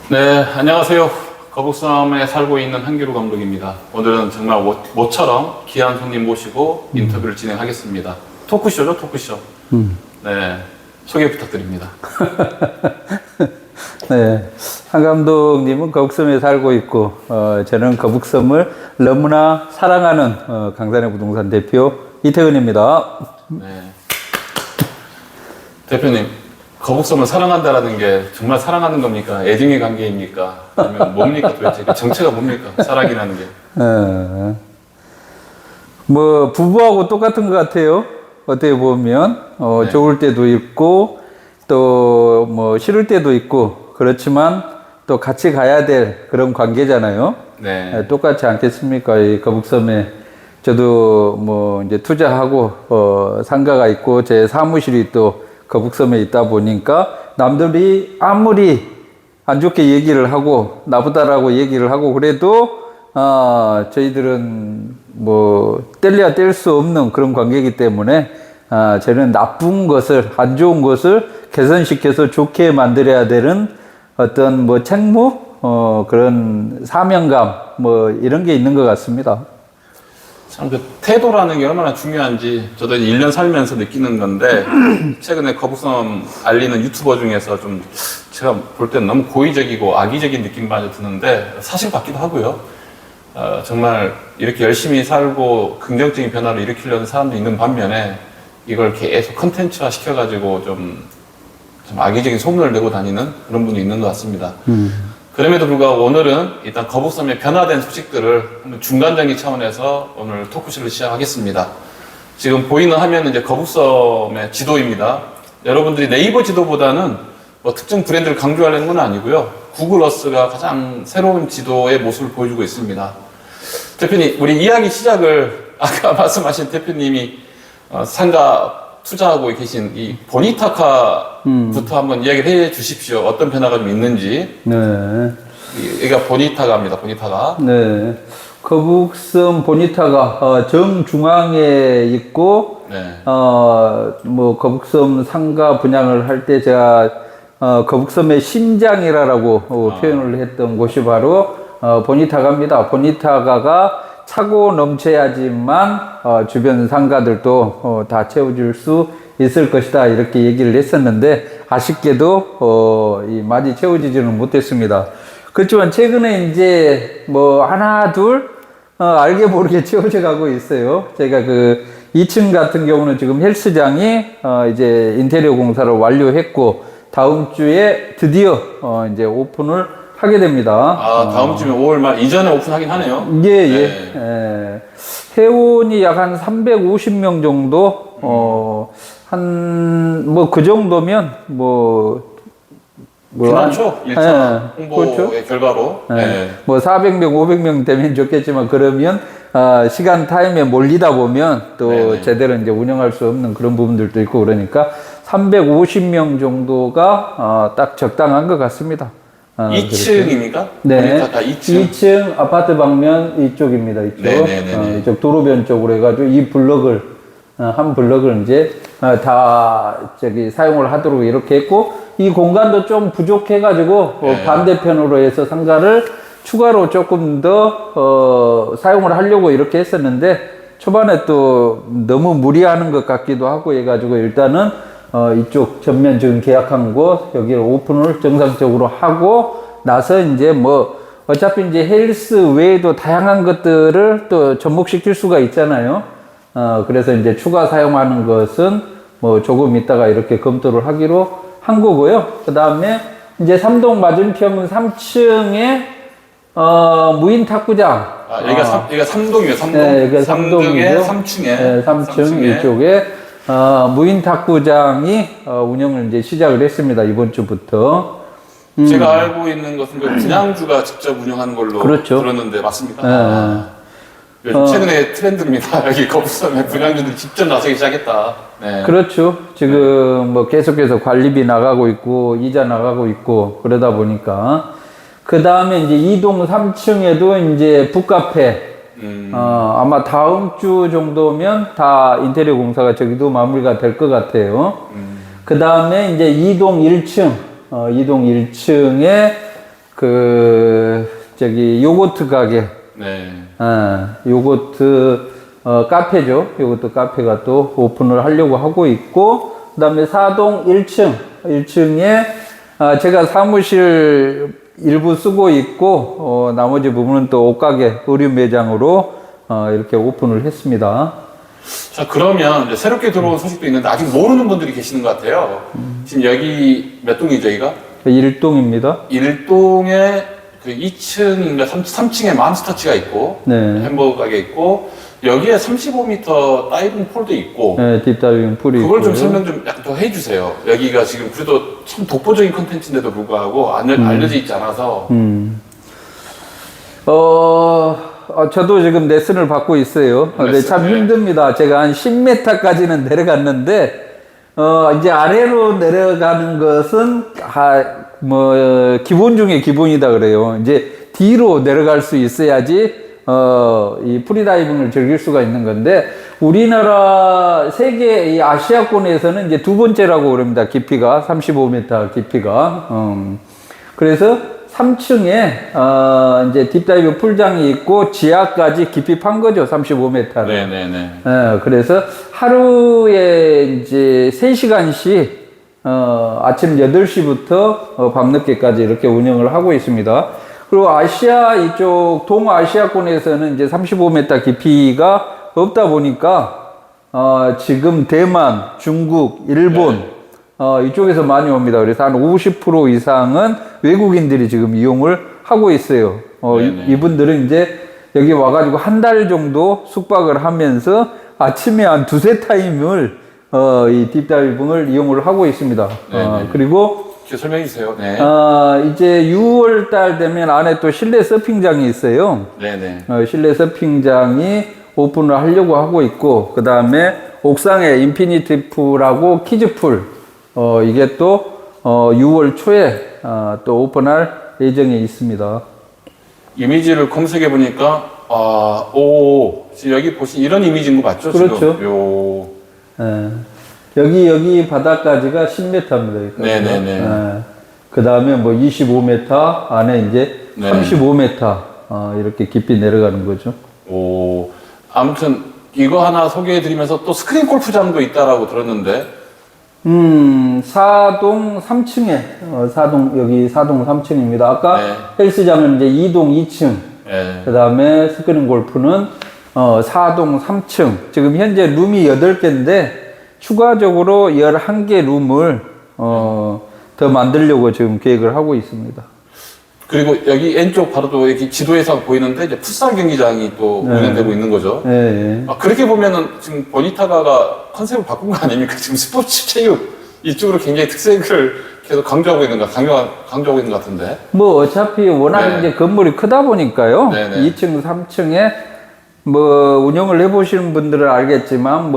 네, 안녕하세요. 거북섬에 살고 있는 한기루 감독입니다. 오늘은 정말 모처럼 귀한 손님 모시고 인터뷰를 진행하겠습니다. 토크쇼죠, 토크쇼. 네, 소개 부탁드립니다. 네, 한 감독님은 거북섬에 살고 있고, 저는 거북섬을 너무나 사랑하는 강산의 부동산 대표 이태근입니다. 네. 대표님, 거북섬을 사랑한다라는 게 정말 사랑하는 겁니까? 애증의 관계입니까? 아니면 뭡니까 도대체? 그 정체가 뭡니까? 사랑이라는 게. 뭐 부부하고 똑같은 것 같아요. 어떻게 보면 네. 좋을 때도 있고 또 뭐 싫을 때도 있고 그렇지만 또 같이 가야 될 그런 관계잖아요. 네. 똑같지 않겠습니까? 이 거북섬에 저도 뭐 이제 투자하고 상가가 있고 제 사무실이 또 거북섬에 있다 보니까 남들이 아무리 안 좋게 얘기를 하고 나쁘다라고 얘기를 하고 그래도 저희들은 뭐 뗄래야 뗄 수 없는 그런 관계이기 때문에 저는 나쁜 것을 안 좋은 것을 개선시켜서 좋게 만들어야 되는 어떤 뭐 책무 그런 사명감 뭐 이런 게 있는 것 같습니다. 참 그 태도라는 게 얼마나 중요한지 저도 1년 살면서 느끼는 건데 최근에 거북섬 알리는 유튜버 중에서 좀 제가 볼 때는 너무 고의적이고 악의적인 느낌마저 드는데 사실 같기도 하고요. 정말 이렇게 열심히 살고 긍정적인 변화를 일으키려는 사람도 있는 반면에 이걸 계속 컨텐츠화 시켜가지고 좀 악의적인 소문을 내고 다니는 그런 분이 있는 것 같습니다. 그럼에도 불구하고 오늘은 일단 거북섬의 변화된 소식들을 한번 중간장기 차원에서 오늘 토크쇼를 시작하겠습니다. 지금 보이는 화면은 이제 거북섬의 지도입니다. 여러분들이 네이버 지도보다는 뭐 특정 브랜드를 강조하려는 건 아니고요. 구글 어스가 가장 새로운 지도의 모습을 보여주고 있습니다. 대표님, 우리 이야기 시작을 아까 말씀하신 대표님이 상가 투자하고 계신 이 보니타카부터 한번 이야기를 해 주십시오. 어떤 변화가 좀 있는지. 네. 여기가 보니타카입니다. 보니타카. 네. 거북섬 보니타가 정중앙에 있고 네. 뭐 거북섬 상가 분양을 할 때 제가 거북섬의 심장이라고 표현을 했던 곳이 바로 보니타가입니다. 보니타가가 차고 넘쳐야지만 주변 상가들도 다 채워줄 수 있을 것이다 이렇게 얘기를 했었는데 아쉽게도 많이 채워지지는 못했습니다. 그렇지만 최근에 이제 뭐 하나 둘 알게 모르게 채워져 가고 있어요. 제가 그 2층 같은 경우는 지금 헬스장이 이제 인테리어 공사를 완료했고 다음 주에 드디어 이제 오픈을 하게 됩니다. 다음 주면 5월 말 이전에 오픈하긴 하네요. 예, 예. 네. 예. 회원이 약 한 350명 정도, 뭐, 그 정도면, 괜찮죠? 1차 홍보의 그렇죠? 결과로. 예. 네. 뭐, 400명, 500명 되면 좋겠지만, 그러면, 시간 타임에 몰리다 보면 또 네네. 제대로 이제 운영할 수 없는 그런 부분들도 있고 그러니까 350명 정도가, 딱 적당한 것 같습니다. 2층입니까? 네. 보니타카 2층. 2층 아파트 방면 이쪽입니다. 이쪽. 네네네네. 이쪽 도로변 쪽으로 해가지고 이 블럭을, 한 블럭을 이제, 다 사용을 하도록 이렇게 했고, 이 공간도 좀 부족해가지고, 네. 반대편으로 해서 상가를 추가로 조금 더, 사용을 하려고 이렇게 했었는데, 초반에 또 너무 무리하는 것 같기도 하고 해가지고, 일단은, 이쪽 전면 지금 계약한 곳, 여기를 오픈을 정상적으로 하고 나서 이제 뭐, 어차피 이제 헬스 외에도 다양한 것들을 또 접목시킬 수가 있잖아요. 그래서 이제 추가 사용하는 것은 뭐 조금 있다가 이렇게 검토를 하기로 한 거고요. 그 다음에 이제 삼동 맞은편 3층에, 무인 탁구장. 여기가 3동이에요, 3동. 네, 여기가 3동에 3동이죠. 3층에. 네, 3층 이쪽에. 무인 탁구장이 운영을 이제 시작을 했습니다. 이번 주부터. 제가 알고 있는 것은 그 분양주가 직접 운영하는 걸로 그렇죠. 들었는데 맞습니까? 요즘 최근에 트렌드입니다. 여기 거북섬에 분양주들이 직접 나서기 시작했다. 네. 그렇죠. 지금 뭐 계속해서 관리비 나가고 있고 이자 나가고 있고 그러다 보니까 그 다음에 이제 2동 3층에도 이제 북카페 아마 다음 주 정도면 다 인테리어 공사가 저기도 마무리가 될 것 같아요. 그 다음에 이제 2동 1층, 2동 1층에 요거트 가게, 네. 요거트 카페죠. 요거트 카페가 또 오픈을 하려고 하고 있고, 그 다음에 4동 1층에 제가 사무실 일부 쓰고 있고, 나머지 부분은 또 옷가게, 의류 매장으로 이렇게 오픈을 했습니다. 자, 그러면 이제 새롭게 들어온 소식도 있는데 아직 모르는 분들이 계시는 것 같아요. 지금 여기 몇 동이죠, 여기가? 1동입니다. 1동에 그 2층인가 3층에 맘스터치가 있고, 네. 햄버거 가게 있고, 여기에 35m 다이빙 폴도 있고, 네, 딥다이빙 풀이 그걸 좀 있고요. 설명 좀 약간 더 해주세요. 여기가 지금 그래도 참 독보적인 컨텐츠인데도 불구하고 알려져 있지 않아서. 저도 지금 레슨을 받고 있어요. 근데 참 네. 힘듭니다. 제가 한 10m까지는 내려갔는데, 이제 아래로 내려가는 것은, 기본 중에 기본이다 그래요. 이제 뒤로 내려갈 수 있어야지, 이 프리다이빙을 즐길 수가 있는 건데, 우리나라 세계 이 아시아권에서는 이제 두 번째라고 그럽니다. 깊이가, 35m 깊이가. 그래서 3층에, 이제 딥다이빙 풀장이 있고, 지하까지 깊이 판 거죠. 35m를. 네네네. 그래서 하루에 이제 3시간씩, 아침 8시부터 밤늦게까지 이렇게 운영을 하고 있습니다. 그리고 아시아 이쪽 동아시아권에서는 이제 35m 깊이가 없다 보니까, 지금 대만, 중국, 일본, 이쪽에서 많이 옵니다. 그래서 한 50% 이상은 외국인들이 지금 이용을 하고 있어요. 이분들은 이제 여기 와가지고 한 달 정도 숙박을 하면서 아침에 한 두세 타임을 이 딥다이빙을 이용을 하고 있습니다. 그리고 이렇게 설명해 주세요. 네. 이제 6월 달 되면 안에 또 실내 서핑장이 있어요. 네네. 실내 서핑장이 오픈을 하려고 하고 있고, 그 다음에 옥상에 인피니티 풀하고 키즈풀, 이게 또 6월 초에 또 오픈할 예정에 있습니다. 이미지를 검색해 보니까 지금 여기 보신 이런 이미지인 거 맞죠? 그렇죠. 지금? 여기 바닥까지가 10m입니다. 네네네. 그 다음에 뭐 25m 안에 이제 네. 35m 이렇게 깊이 내려가는 거죠. 아무튼 이거 하나 소개해 드리면서 또 스크린 골프장도 있다라고 들었는데. 4동 3층에, 여기 4동 3층입니다. 아까 네. 헬스장은 이제 2동 2층, 네. 그 다음에 스크린 골프는 4동 3층. 지금 현재 룸이 8개인데, 추가적으로 11개 룸을, 더 만들려고 지금 계획을 하고 있습니다. 그리고 여기 왼쪽 바로 또 이렇게 지도에서 보이는데 이제 풋살 경기장이 또 운영되고 있는 거죠. 네. 그렇게 보면은 지금 보니타가가 컨셉을 바꾼 거 아닙니까? 지금 스포츠 체육 이쪽으로 굉장히 특색을 계속 강조하고 있는 것 같은데. 뭐 어차피 워낙 네. 이제 건물이 크다 보니까요. 네네. 2층, 3층에 뭐 운영을 해보시는 분들은 알겠지만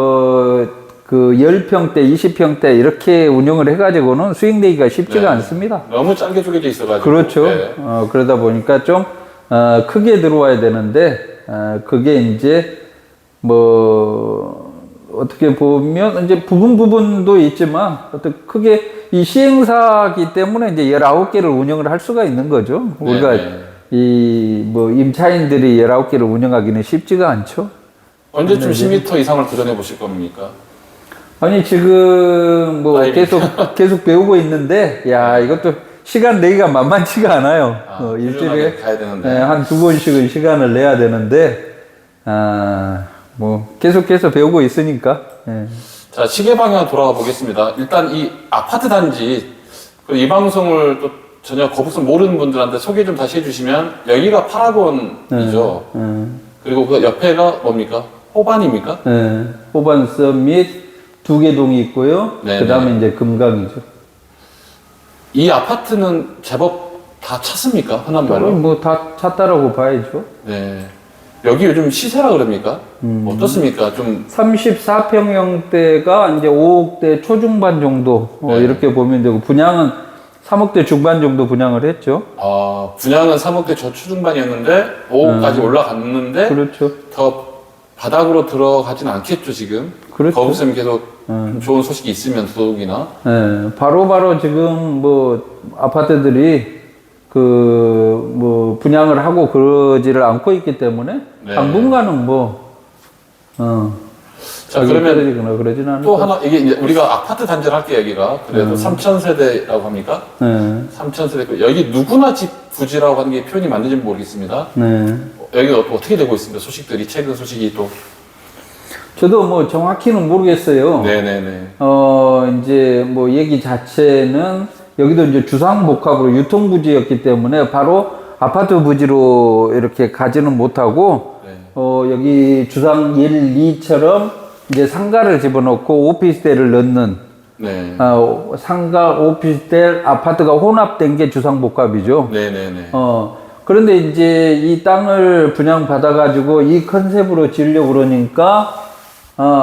그 10평대, 20평대 이렇게 운영을 해가지고는 수익내기가 쉽지가 네. 않습니다. 너무 짧게 쪼개져 있어가지고. 그렇죠. 네. 그러다 보니까 좀 크게 들어와야 되는데 그게 이제 뭐 어떻게 보면 이제 부분도 있지만 어떻게 크게 이 시행사기 때문에 이제 19개를 운영을 할 수가 있는 거죠. 우리가 네네. 이 뭐 임차인들이 19개를 운영하기는 쉽지가 않죠. 언제쯤 10m 이상을 도전해 보실 겁니까? 아니 지금 뭐 다이빙. 계속 배우고 있는데 이것도 시간 내기가 만만치가 않아요. 일주일에 가야 되는데. 네, 한 2번씩은 시간을 내야 되는데 뭐 계속해서 배우고 있으니까. 자, 시계 방향 돌아가 보겠습니다. 일단 이 아파트 단지, 이 방송을 또 전혀 거북선 모르는 분들한테 소개 좀 다시 해주시면, 여기가 파라곤이죠. 그리고 그 옆에가 뭡니까? 호반입니까? 호반 서밋 2개 동이 있고요. 네네. 그 다음에 이제 금강이죠. 이 아파트는 제법 다 찼습니까? 흔한 말로? 뭐 다 찼다라고 봐야죠. 네. 여기 요즘 시세라 그럽니까? 어떻습니까? 좀. 34평형대가 이제 5억대 초중반 정도, 네. 이렇게 보면 되고, 분양은 3억대 중반 정도 분양을 했죠. 분양은 3억대 저초중반이었는데 5억까지 올라갔는데 그렇죠. 더 바닥으로 들어가진 않겠죠 지금. 그렇죠. 거북쌤이 계속 좀 좋은 소식이 있으면 더욱이나. 바로 지금 뭐 아파트들이 뭐 분양을 하고 그러지를 않고 있기 때문에 네. 당분간은 자, 그러면 떨어지거나 그러지는 않을 또 것 하나, 이게 이제 우리가 아파트 단지를 할게요, 여기가. 그래도 3,000세대라고 합니까? 네. 3,000세대. 여기 누구나 집 부지라고 하는 게 표현이 맞는지 모르겠습니다. 네. 여기 어떻게 되고 있습니다, 소식들이. 최근 소식이 또. 저도 뭐 정확히는 모르겠어요. 네네네. 이제 뭐 얘기 자체는 여기도 이제 주상복합으로 유통부지였기 때문에 바로 아파트 부지로 이렇게 가지는 못하고 네. 여기 주상 1, 2처럼 이제 상가를 집어넣고 오피스텔을 넣는 네. 상가, 오피스텔, 아파트가 혼합된 게 주상복합이죠. 네네네. 그런데 이제 이 땅을 분양받아가지고 이 컨셉으로 지으려고 그러니까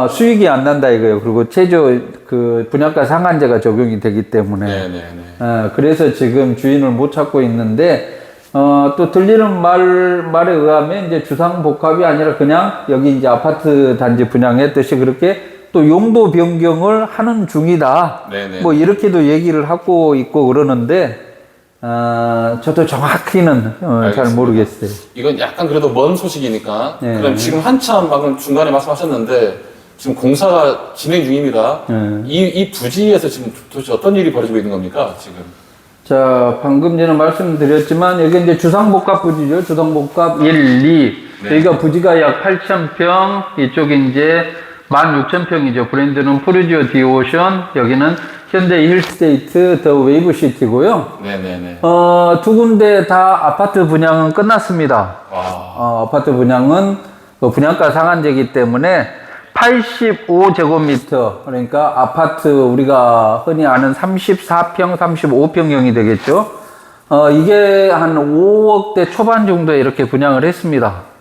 수익이 안 난다 이거예요. 그리고 최저 그 분양가 상한제가 적용이 되기 때문에. 네네네. 그래서 지금 주인을 못 찾고 있는데, 또 들리는 말에 의하면 이제 주상복합이 아니라 그냥 여기 이제 아파트 단지 분양했듯이 그렇게 또 용도 변경을 하는 중이다. 네네. 뭐 이렇게도 얘기를 하고 있고 그러는데, 저도 정확히는 잘 알겠습니다. 모르겠어요. 이건 약간 그래도 먼 소식이니까. 네. 그럼 지금 한참 방금 중간에 말씀하셨는데, 지금 공사가 진행 중입니다. 네. 이 부지에서 지금 도대체 어떤 일이 벌어지고 있는 겁니까, 지금? 자, 방금 전에 말씀드렸지만, 여기 이제 주상복합 부지죠. 주상복합 1, 2. 네. 여기가 부지가 약 8,000평, 이쪽이 이제 16,000평이죠. 브랜드는 푸르지오 디오션, 여기는 현대 힐스테이트 더 웨이브시티고요. 네네네. 두 군데 다 아파트 분양은 끝났습니다. 와. 아파트 분양은 분양가 상한제이기 때문에 85제곱미터, 그러니까 아파트 우리가 흔히 아는 34평, 35평형이 되겠죠. 이게 한 5억대 초반 정도에 이렇게 분양을 했습니다.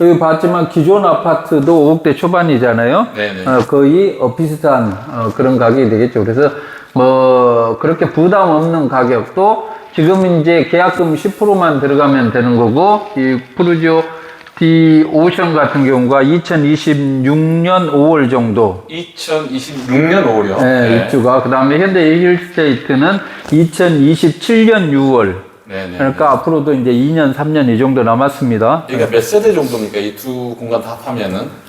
여기 봤지만 기존 아파트도 5억대 초반이잖아요. 네네. 거의 비슷한 그런 가격이 되겠죠. 그래서 뭐 그렇게 부담 없는 가격도 지금 이제 계약금 10%만 들어가면 되는 거고, 이 푸르지오 디오션 같은 경우가 2026년 5월 정도. 2026년 5월이요? 네, 입주가. 그 다음에 현대 힐스테이트는 2027년 6월. 네네. 그러니까 앞으로도 이제 2년, 3년 이 정도 남았습니다. 여기가 몇 세대 정도입니까? 이 두 공간 다 합하면은?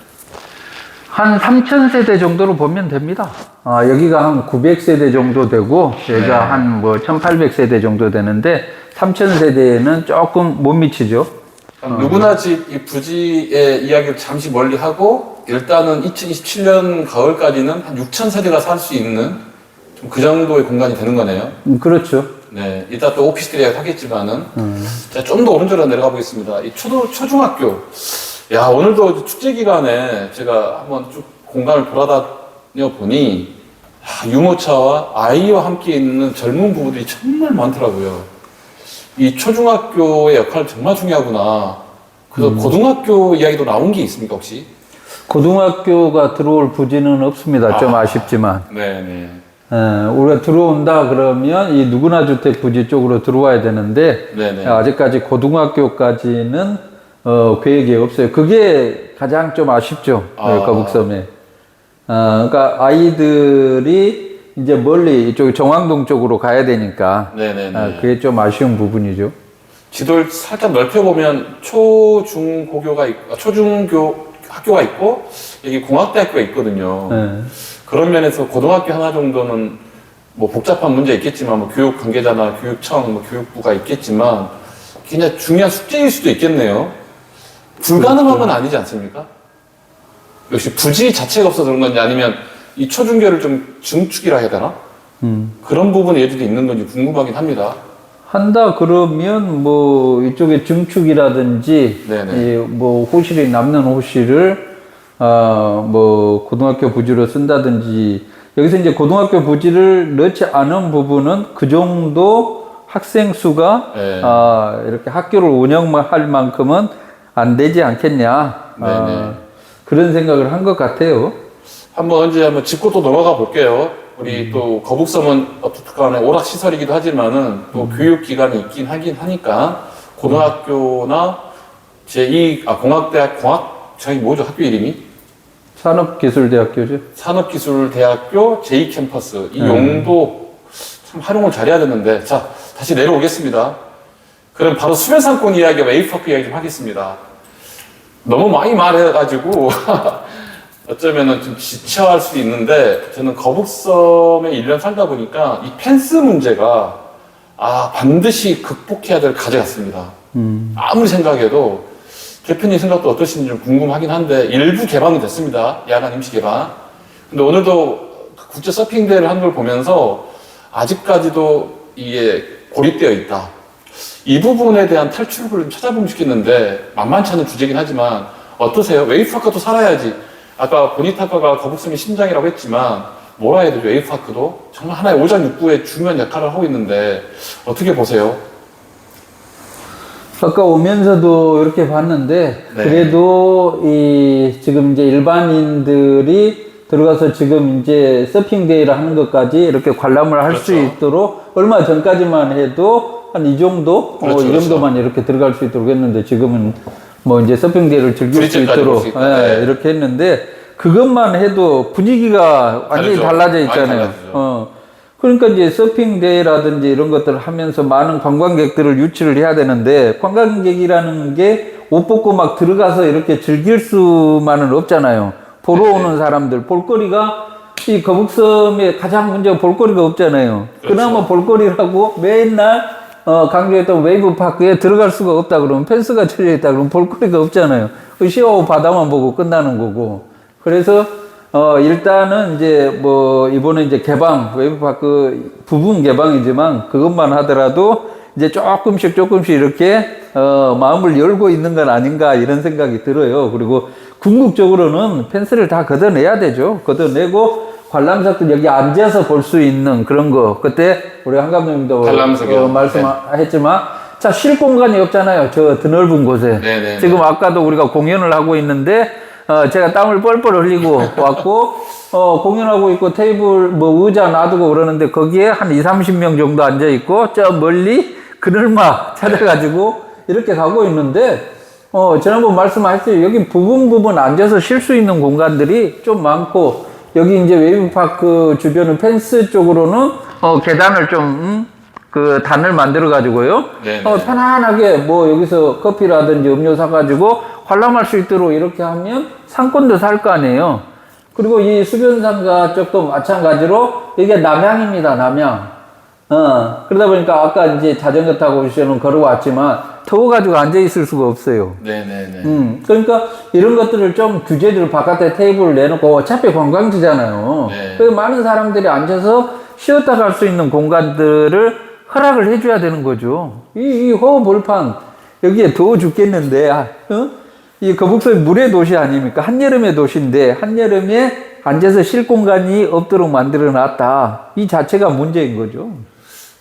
한 3,000세대 정도로 보면 됩니다. 여기가 한 900세대 정도 되고, 여기가 네. 한 뭐 1,800세대 정도 되는데, 3,000세대에는 조금 못 미치죠. 누구나 집 이 부지의 이야기를 잠시 멀리 하고, 일단은 2027년 가을까지는 한 6,000세대가 살 수 있는 좀 그 정도의 공간이 되는 거네요. 그렇죠. 네. 이따 또 오피스들이 하겠지만은. 자, 좀 더 오른쪽으로 내려가 보겠습니다. 이 초중학교. 야, 오늘도 축제 기간에 제가 한번 쭉 공간을 돌아다녀 보니, 유모차와 아이와 함께 있는 젊은 부부들이 정말 많더라고요. 이 초중학교의 역할은 정말 중요하구나. 그래서 고등학교 이야기도 나온 게 있습니까, 혹시? 고등학교가 들어올 부지는 없습니다. 좀 아쉽지만. 네네. 우리가 들어온다 그러면 이 누구나 주택 부지 쪽으로 들어와야 되는데, 네네. 아직까지 고등학교까지는 계획이 없어요. 그게 가장 좀 아쉽죠. 거북섬에. 그러니까 아이들이 이제 멀리 이쪽 정왕동 쪽으로 가야 되니까, 네네네. 그게 좀 아쉬운 부분이죠. 지도를 살짝 넓혀보면 초중고교가 있고, 초중교 학교가 있고, 여기 공학대학교가 있거든요. 네. 그런 면에서 고등학교 하나 정도는 뭐 복잡한 문제 있겠지만, 뭐 교육 관계자나 교육청, 뭐 교육부가 있겠지만, 굉장히 중요한 숙제일 수도 있겠네요. 불가능한 건 아니지 않습니까? 역시 부지 자체가 없어서 그런 건지 아니면 이 초중교를 좀 증축이라 해야 되나? 그런 부분이 예들도 있는 건지 궁금하긴 합니다. 한다 그러면 뭐 이쪽에 증축이라든지 네네. 뭐 호실이 남는 호실을 뭐 고등학교 부지로 쓴다든지, 여기서 이제 고등학교 부지를 넣지 않은 부분은 그 정도 학생 수가 네. 이렇게 학교를 운영할 만큼은 안 되지 않겠냐. 네네. 그런 생각을 한 것 같아요. 한번 짚고 또 넘어가 볼게요. 우리 또 거북섬은 어떻든 간에 오락시설이기도 하지만은 또 교육기관이 있긴 하긴 하니까 고등학교나 저희 뭐죠? 학교 이름이? 산업기술대학교죠. 산업기술대학교 제2캠퍼스. 이 용도 참 활용을 잘해야 되는데. 자, 다시 내려오겠습니다. 그럼 바로 수변상권 이야기와 웨이브파크 이야기 좀 하겠습니다. 너무 많이 말해가지고 어쩌면은 좀 지쳐할 수도 있는데 저는 거북섬에 1년 살다 보니까 이 펜스 문제가 반드시 극복해야 될 과제 같습니다. 아무리 생각해도 대표님 생각도 어떠신지 좀 궁금하긴 한데 일부 개방이 됐습니다. 야간 임시 개방. 근데 오늘도 국제 서핑 대회를 한 걸 보면서 아직까지도 이게 고립되어 있다. 이 부분에 대한 탈출구를 좀 찾아보면 좋겠는데 만만치 않은 주제긴 하지만 어떠세요? 웨이브파크도 살아야지. 아까 보니타카가 거북섬의 심장이라고 했지만 뭐라 해야 되죠? 웨이브파크도 정말 하나의 오장육부의 중요한 역할을 하고 있는데 어떻게 보세요? 아까 오면서도 이렇게 봤는데 네. 그래도 지금 이제 일반인들이 들어가서 지금 이제 서핑 대회를 하는 것까지 이렇게 관람을 할 수 그렇죠. 있도록 얼마 전까지만 해도 한 이 정도 그렇죠, 이 정도만 이렇게 들어갈 수 있도록 했는데 지금은 뭐 이제 서핑 대회를 즐길 수 브릿지까지 있도록 볼수 있다. 네. 이렇게 했는데 그것만 해도 분위기가 완전히 다르죠. 달라져 많이 있잖아요. 달라지죠. 그러니까 이제 서핑 대회라든지 이런 것들을 하면서 많은 관광객들을 유치를 해야 되는데 관광객이라는 게 옷 벗고 막 들어가서 이렇게 즐길 수만은 없잖아요. 보러 네. 오는 사람들 볼거리가 이 거북섬에 가장 문제가 볼거리가 없잖아요. 그렇죠. 그나마 볼거리라고 맨날 강조했던 웨이브파크에 들어갈 수가 없다 그러면 펜스가 쳐져 있다 그러면 볼거리가 없잖아요. 시하고 바다만 보고 끝나는 거고. 그래서 일단은 이제 뭐 이번에 이제 개방 웨이브파크 부분 개방이지만 그것만 하더라도 이제 조금씩 이렇게 마음을 열고 있는 건 아닌가 이런 생각이 들어요. 그리고 궁극적으로는 펜스를 다 걷어내야 되죠. 걷어내고 관람석들 여기 앉아서 볼 수 있는 그런 거. 그때 우리 한 감독님도 말씀했지만 자, 쉴 공간이 없잖아요. 저 드넓은 곳에. 네네. 지금 아까도 우리가 공연을 하고 있는데 제가 땀을 뻘뻘 흘리고 왔고 공연하고 있고 테이블 뭐 의자 놔두고 그러는데 거기에 한 20-30명 정도 앉아 있고 저 멀리 그늘막 찾아가지고 이렇게 가고 있는데 지난번 말씀하셨죠. 여기 부분 앉아서 쉴 수 있는 공간들이 좀 많고 여기 이제 웨이브파크 주변은 펜스 쪽으로는 계단을 좀 그 단을 만들어 가지고요. 편안하게 뭐 여기서 커피라든지 음료 사가지고 관람할 수 있도록 이렇게 하면 상권도 살 거 아니에요. 그리고 이 수변상가 쪽도 마찬가지로 이게 남향입니다. 남향. 그러다 보니까 아까 이제 자전거 타고 오시는 걸어왔지만 더워가지고 앉아 있을 수가 없어요. 네네네. 그러니까 이런 것들을 좀 규제를 바깥에 테이블을 내놓고 어차피 관광지잖아요. 네. 그래서 많은 사람들이 앉아서 쉬었다 갈 수 있는 공간들을 허락을 해줘야 되는 거죠. 이 호벌판 여기에 더워 죽겠는데 이 거북섬이 물의 도시 아닙니까? 한여름의 도시인데 한여름에 앉아서 쉴 공간이 없도록 만들어 놨다. 이 자체가 문제인 거죠.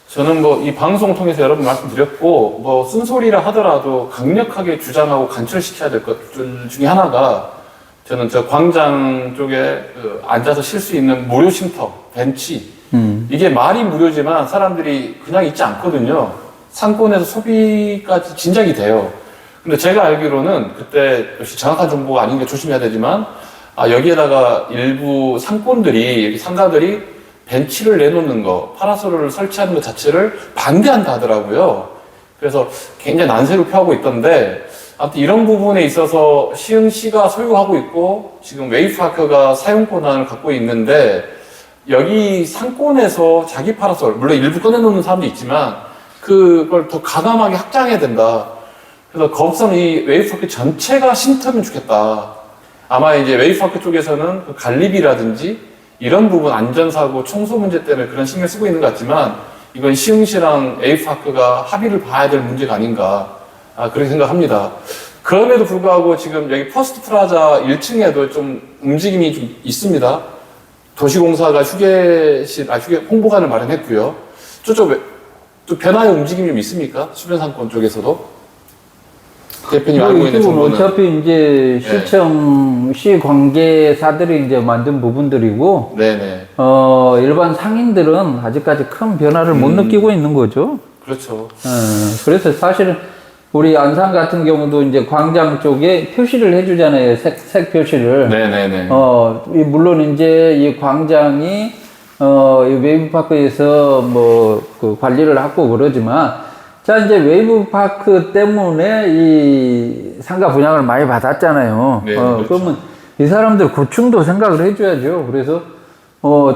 저는 뭐 이 방송 통해서 여러 번 말씀드렸고 뭐 쓴소리라 하더라도 강력하게 주장하고 관철시켜야 될 것들 중에 하나가 저는 저 광장 쪽에 앉아서 쉴 수 있는 무료 쉼터, 벤치 이게 말이 무료지만 사람들이 그냥 있지 않거든요. 상권에서 소비까지 진작이 돼요. 근데 제가 알기로는 그때 역시 정확한 정보가 아닌 게 조심해야 되지만 여기에다가 일부 상권들이 여기 상가들이 벤치를 내놓는 거, 파라솔을 설치하는 것 자체를 반대한다 하더라고요. 그래서 굉장히 난세를 표하고 있던데 아무튼 이런 부분에 있어서 시흥시가 소유하고 있고 지금 웨이브파크가 사용 권한을 갖고 있는데 여기 상권에서 자기 파라솔, 물론 일부 꺼내놓는 사람도 있지만 그걸 더 가감하게 확장해야 된다. 그래서 거북섬 이 웨이브파크 전체가 쉼터면 좋겠다. 아마 이제 웨이브파크 쪽에서는 그 관리비라든지 이런 부분 안전사고 청소 문제 때문에 그런 신경 쓰고 있는 것 같지만 이건 시흥시랑 웨이브파크가 합의를 봐야 될 문제가 아닌가 그렇게 생각합니다. 그럼에도 불구하고 지금 여기 퍼스트 프라자 1층에도 좀 움직임이 좀 있습니다. 도시공사가 휴게 홍보관을 마련했고요. 저쪽 또 변화의 움직임이 좀 있습니까? 수변상권 쪽에서도? 대표님 알고 있는 정보는? 어차피 이제 시청, 시 관계사들이 이제 만든 부분들이고, 네네. 일반 상인들은 아직까지 큰 변화를 못 느끼고 있는 거죠. 그렇죠. 그래서 사실은 우리 안산 같은 경우도 이제 광장 쪽에 표시를 해주잖아요. 색 표시를. 네네네. 물론 이제 이 광장이, 이 웨이브파크에서 뭐, 그 관리를 하고 그러지만, 자, 이제 웨이브파크 때문에 이 상가 분양을 많이 받았잖아요. 네, 그렇죠. 그러면 이 사람들 고충도 생각을 해줘야죠. 그래서,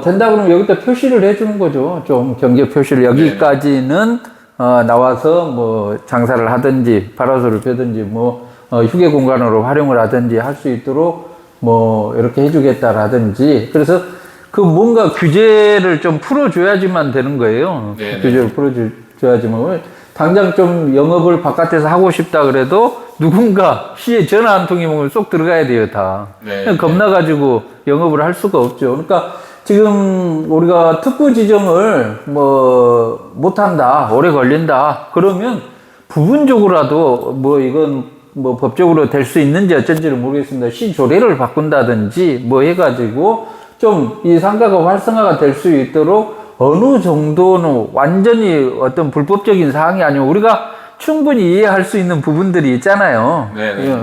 된다 그러면 여기다 표시를 해주는 거죠. 좀 경계 표시를 여기까지는, 나와서 뭐 장사를 하든지, 파라솔을 펴든지, 뭐, 휴게 공간으로 활용을 하든지 할 수 있도록 뭐, 이렇게 해주겠다라든지. 그래서 그 뭔가 규제를 좀 풀어줘야지만 되는 거예요. 네, 규제를 풀어줘야지만. 당장 좀 영업을 바깥에서 하고 싶다 그래도 누군가 시에 전화 한 통이 먹으면 쏙 들어가야 돼요, 다. 네, 그냥 겁나가지고 영업을 할 수가 없죠. 그러니까 지금 우리가 특구 지정을 뭐 못한다, 오래 걸린다, 그러면 부분적으로라도 뭐 이건 뭐 법적으로 될 수 있는지 어쩐지를 모르겠습니다. 시 조례를 바꾼다든지 뭐 해가지고 좀 이 상가가 활성화가 될 수 있도록 어느 정도는 완전히 어떤 불법적인 사항이 아니고 우리가 충분히 이해할 수 있는 부분들이 있잖아요. 네네.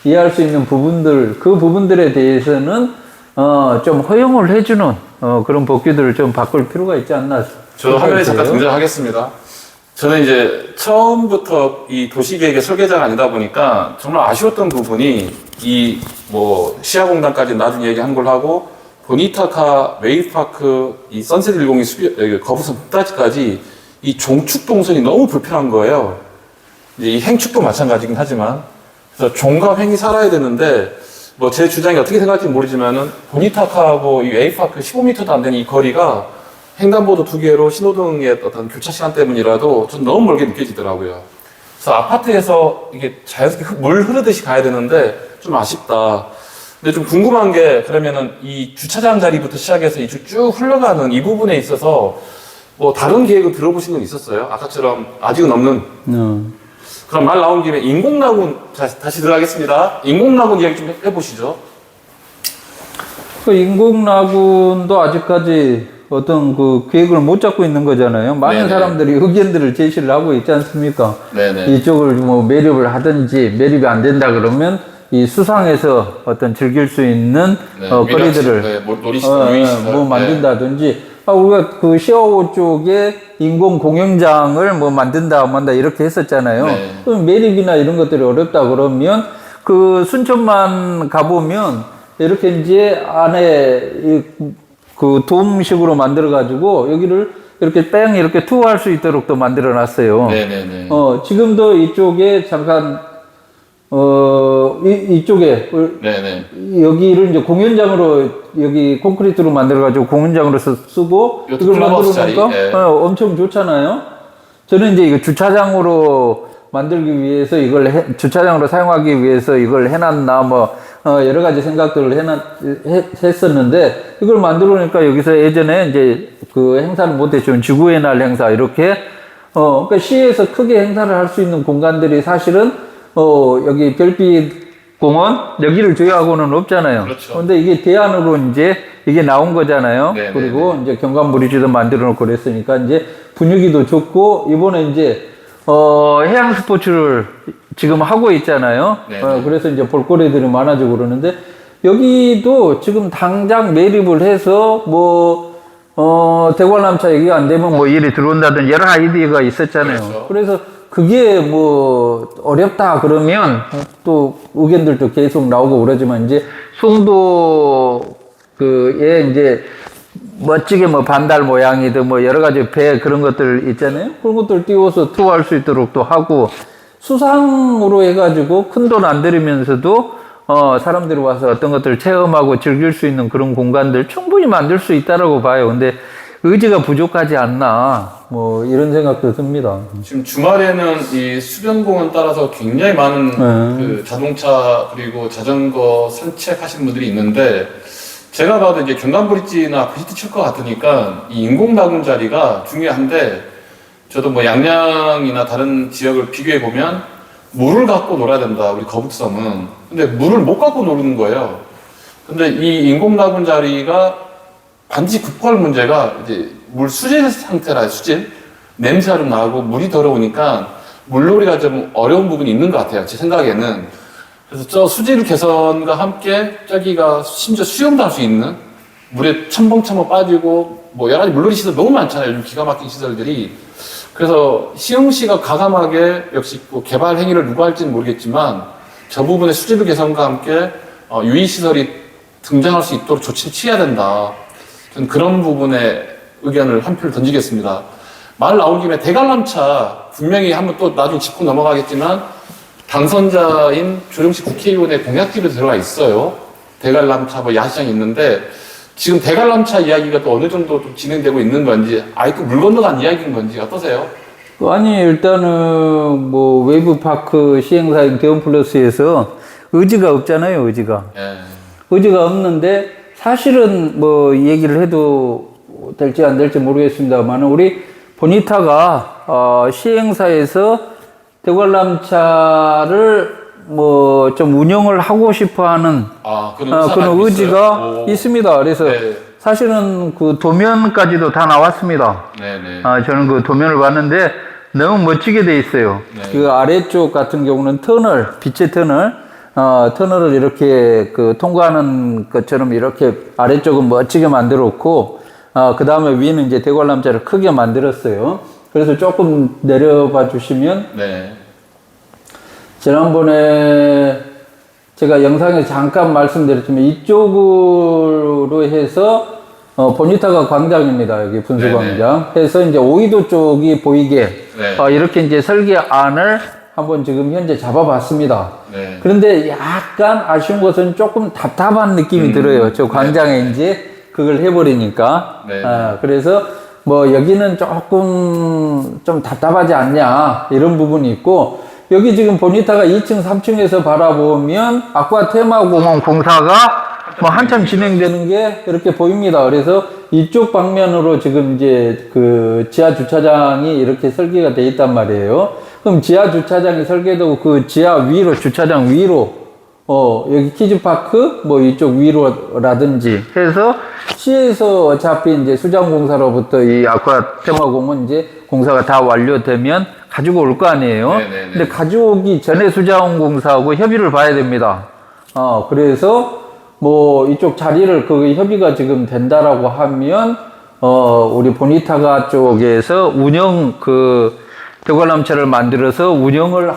이해할 수 있는 부분들, 그 부분들에 대해서는 좀 허용을 해주는 그런 법규들을 좀 바꿀 필요가 있지 않나. 저 화면에 잠깐 등장하겠습니다. 저는 이제 처음부터 이 도시계획의 설계자가 아니다 보니까 정말 아쉬웠던 부분이 이 뭐 시야공단까지 나중에 얘기한 걸 하고 보니타카, 웨이브파크, 이 선셋 102 거부선 끝까지 이 종축 동선이 너무 불편한 거예요. 이제 이 행축도 마찬가지긴 하지만 그래서 종과 횡이 살아야 되는데 뭐 제 주장이 어떻게 생각할지 모르지만은 보니타카하고 이 웨이브파크 15m도 안 되는 이 거리가 횡단보도 2개로 신호등의 어떤 교차 시간 때문이라도 좀 너무 멀게 느껴지더라고요. 그래서 아파트에서 이게 자연스럽게 물 흐르듯이 가야 되는데 좀 아쉽다. 근데 좀 궁금한 게 그러면은 이 주차장 자리부터 시작해서 쭉 흘러가는 이 부분에 있어서 뭐 다른 계획을 들어보신 건 있었어요? 아까처럼 아직은 없는. 그럼 말 나온 김에 인공나군 다시 들어가겠습니다. 인공나군 이야기 좀 해보시죠. 그 인공나군도 아직까지 어떤 그 계획을 못 잡고 있는 거잖아요. 많은 네네. 사람들이 의견들을 제시를 하고 있지 않습니까? 네네. 이쪽을 뭐 매립을 하든지 매립이 안 된다 그러면 이 수상에서 어떤 즐길 수 있는 네, 거리들을 네, 놀이시설, 유인시설. 뭐 만든다든지 우리가 그 시아오 쪽에 인공 공연장을 뭐 만든다 만다 이렇게 했었잖아요. 네. 그럼 매립이나 이런 것들이 어렵다 그러면 그 순천만 가보면 이렇게 이제 안에 그 돔식으로 만들어 가지고 여기를 이렇게 뺑 이렇게 투어할 수 있도록 또 만들어 놨어요. 네네네. 지금도 이쪽에 잠깐 이쪽에 네네. 여기를 이제 공연장으로 여기 콘크리트로 만들어 가지고 공연장으로 쓰고 요트 이걸 클럽하우스 만들어 놓으니까 자리, 예. 엄청 좋잖아요. 저는 이제 이거 주차장으로 만들기 위해서 주차장으로 사용하기 위해서 이걸 해놨나 뭐 여러 가지 생각들을 했었는데 이걸 만들어 놓으니까 여기서 예전에 이제 그 행사를 못했지만 지구의 날 행사 이렇게 그러니까 시에서 크게 행사를 할 수 있는 공간들이 사실은 여기 별빛 공원 여기를 제외하고는 없잖아요. 그렇죠. 그런데 이게 대안으로 이제 이게 나온 거잖아요. 네네네. 그리고 이제 경관브리지도 만들어 놓고 그랬으니까 이제 분위기도 좋고 이번에 이제 해양 스포츠를 지금 하고 있잖아요. 네네. 그래서 이제 볼거리들이 많아지고 그러는데 여기도 지금 당장 매립을 해서 뭐 대관람차 얘기가 안 되면 뭐 일이 들어온다든지 여러 아이디어가 있었잖아요. 그렇죠. 그래서 그게 뭐 어렵다 그러면 또 의견들도 계속 나오고 그러지만 이제 송도 그에 이제 멋지게 뭐 반달 모양이든 뭐 여러 가지 배 그런 것들 있잖아요. 그런 것들 띄워서 투어할 수 있도록 또 하고 수상으로 해가지고 큰 돈 안 들이면서도 사람들이 와서 어떤 것들을 체험하고 즐길 수 있는 그런 공간들 충분히 만들 수 있다라고 봐요. 근데 의지가 부족하지 않나 뭐 이런 생각도 듭니다. 지금 주말에는 이 수변공원 따라서 굉장히 많은 그 자동차 그리고 자전거 산책하시는 분들이 있는데 제가 봐도 이제 경관브릿지나 VCT 칠 것 같으니까 이 인공나군 자리가 중요한데 저도 뭐 양양이나 다른 지역을 비교해 보면 물을 갖고 놀아야 된다 우리 거북섬은. 근데 물을 못 갖고 노는 거예요. 근데 이 인공나군 자리가 반드시 극복할 문제가 이제 물 수질 상태라 수질 냄새가 좀 나고 물이 더러우니까 물놀이가 좀 어려운 부분이 있는 것 같아요 제 생각에는. 그래서 저 수질 개선과 함께 저기가 심지어 수영도 할 수 있는 물에 첨벙첨벙 빠지고 뭐 여러 가지 물놀이 시설 너무 많잖아요 요즘 기가 막힌 시설들이. 그래서 시흥시가 과감하게 역시 뭐 개발 행위를 누가 할지는 모르겠지만 저 부분의 수질비 개선과 함께 유의시설이 등장할 수 있도록 조치를 취해야 된다. 저는 그런 부분에 의견을 한 표를 던지겠습니다. 말 나온 김에 대관람차 분명히 한번 또 나중에 짚고 넘어가겠지만 당선자인 조정식 국회의원의 공약집에 들어가 있어요. 대관람차 뭐 야시장이 있는데 지금 대관람차 이야기가 또 어느 정도 좀 진행되고 있는 건지 아예 또 물 건너간 이야기인 건지 어떠세요? 아니, 일단은 뭐 웨이브파크 시행사인 대원플러스에서 의지가 없잖아요, 의지가. 예. 의지가 없는데 사실은 뭐 얘기를 해도 될지 안 될지 모르겠습니다만 우리 보니타가 시행사에서 대관람차를 뭐 좀 운영을 하고 싶어하는 그런 의지가 있습니다. 그래서 네. 사실은 그 도면까지도 다 나왔습니다. 네네. 저는 그 도면을 봤는데 너무 멋지게 돼 있어요. 네. 그 아래쪽 같은 경우는 터널, 빛의 터널, 터널을 이렇게 그 통과하는 것처럼 이렇게 아래쪽은 멋지게 만들었고, 그 다음에 위는 이제 대관람차를 크게 만들었어요. 그래서 조금 내려봐 주시면, 네. 지난번에 제가 영상에 잠깐 말씀드렸지만 이쪽으로 해서 보니타가 광장입니다. 여기 분수광장. 해서 이제 오이도 쪽이 보이게 네. 이렇게 이제 설계안을 한번 지금 현재 잡아봤습니다. 네. 그런데 약간 아쉬운 것은 조금 답답한 느낌이 들어요. 저 광장에 이제 그걸 해버리니까. 네. 그래서 뭐 여기는 조금 좀 답답하지 않냐 이런 부분이 있고 여기 지금 보니타가 2층, 3층에서 바라보면 아쿠아 테마공원 공사가 뭐 한참 진행되는 게 이렇게 보입니다. 그래서 이쪽 방면으로 지금 이제 그 지하 주차장이 이렇게 설계가 돼 있단 말이에요. 그럼 지하 주차장이 설계되고 그 지하 위로, 주차장 위로, 여기 키즈파크, 뭐 이쪽 위로라든지 해서 시에서 어차피 이제 수장공사로부터 이 아쿠아 테마공원 이제 공사가 다 완료되면 가지고 올 거 아니에요. 네네네. 근데 가져오기 전에 수자원공사하고 협의를 봐야 됩니다. 그래서 뭐 이쪽 자리를 그 협의가 지금 된다라고 하면 우리 보니타가 쪽에서 운영 그 대관람차를 만들어서 운영을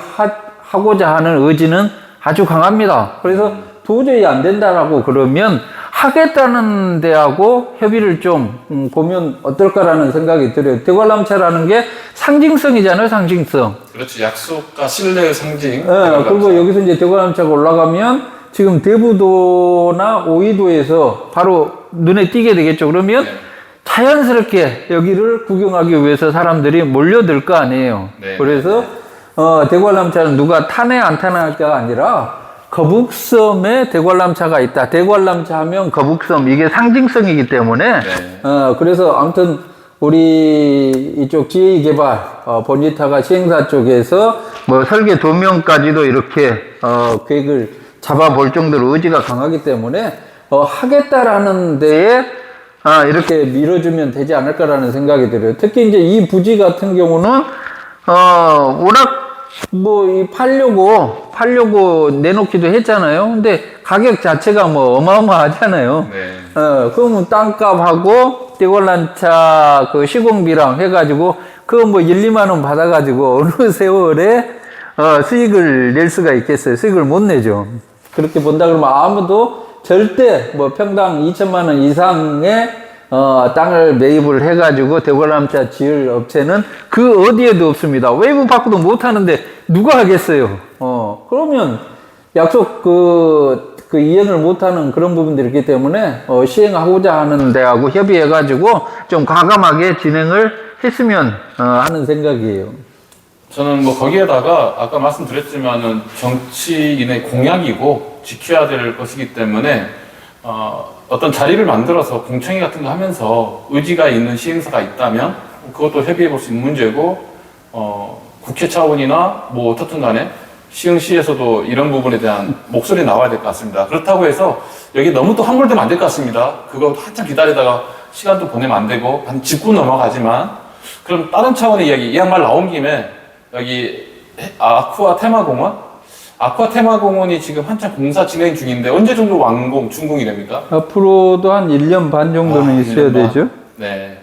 하고자 하는 의지는 아주 강합니다. 그래서 도저히 안 된다라고 그러면 하겠다는 데하고 협의를 좀 보면 어떨까라는 생각이 들어요. 대관람차라는 게 상징성이잖아요, 상징성. 그렇죠. 약속과 신뢰의 상징. 네, 그리고 여기서 이제 대관람차가 올라가면 지금 대부도나 오이도에서 바로 눈에 띄게 되겠죠. 그러면 네. 자연스럽게 여기를 구경하기 위해서 사람들이 몰려들 거 아니에요. 네. 그래서 대관람차는 누가 타네 안 타네가 아니라 거북섬에 대관람차가 있다. 대관람차 하면 거북섬 이게 상징성이기 때문에 네. 그래서 아무튼 우리 이쪽 지혜개발 보니타가 시행사 쪽에서 뭐 설계 도면까지도 이렇게 계획을 잡아볼 정도로 의지가 강하기 때문에 하겠다라는 데에 이렇게 밀어주면 되지 않을까라는 생각이 들어요. 특히 이제 이 부지 같은 경우는 워낙 뭐 이 팔려고 내놓기도 했잖아요. 근데 가격 자체가 뭐 어마어마하잖아요. 네. 그러면 땅값하고 대관람차 그 시공비랑 해가지고 그거 뭐 1, 2만 원 받아가지고 어느 세월에 수익을 낼 수가 있겠어요. 수익을 못 내죠. 그렇게 본다 그러면 아무도 절대 뭐 평당 2천만 원 이상의 땅을 매입을 해가지고 대관람차 지을 업체는 그 어디에도 없습니다. 웨이브파크도 못 하는데 누가 하겠어요? 그러면 약속 그 이행을 못하는 그런 부분들이 있기 때문에 시행하고자 하는 데하고 협의해가지고 좀 과감하게 진행을 했으면 하는 생각이에요. 저는 뭐 거기에다가 아까 말씀드렸지만은 정치인의 공약이고 지켜야 될 것이기 때문에 어떤 자리를 만들어서 공청회 같은 거 하면서 의지가 있는 시행사가 있다면 그것도 협의해 볼 수 있는 문제고 국회 차원이나 뭐 어떻든 간에 시흥시에서도 이런 부분에 대한 목소리 나와야 될 것 같습니다. 그렇다고 해서 여기 너무 또 함몰되면 안 될 것 같습니다. 그거 한참 기다리다가 시간도 보내면 안 되고 한 짚고 넘어가지만 그럼 다른 차원의 이야기 이 양말 나온 김에 여기 아쿠아 테마공원이 지금 한참 공사 진행 중인데 언제 정도 준공이 됩니까? 앞으로도 한 1년 반 정도는 있어야 1년 반. 되죠. 네.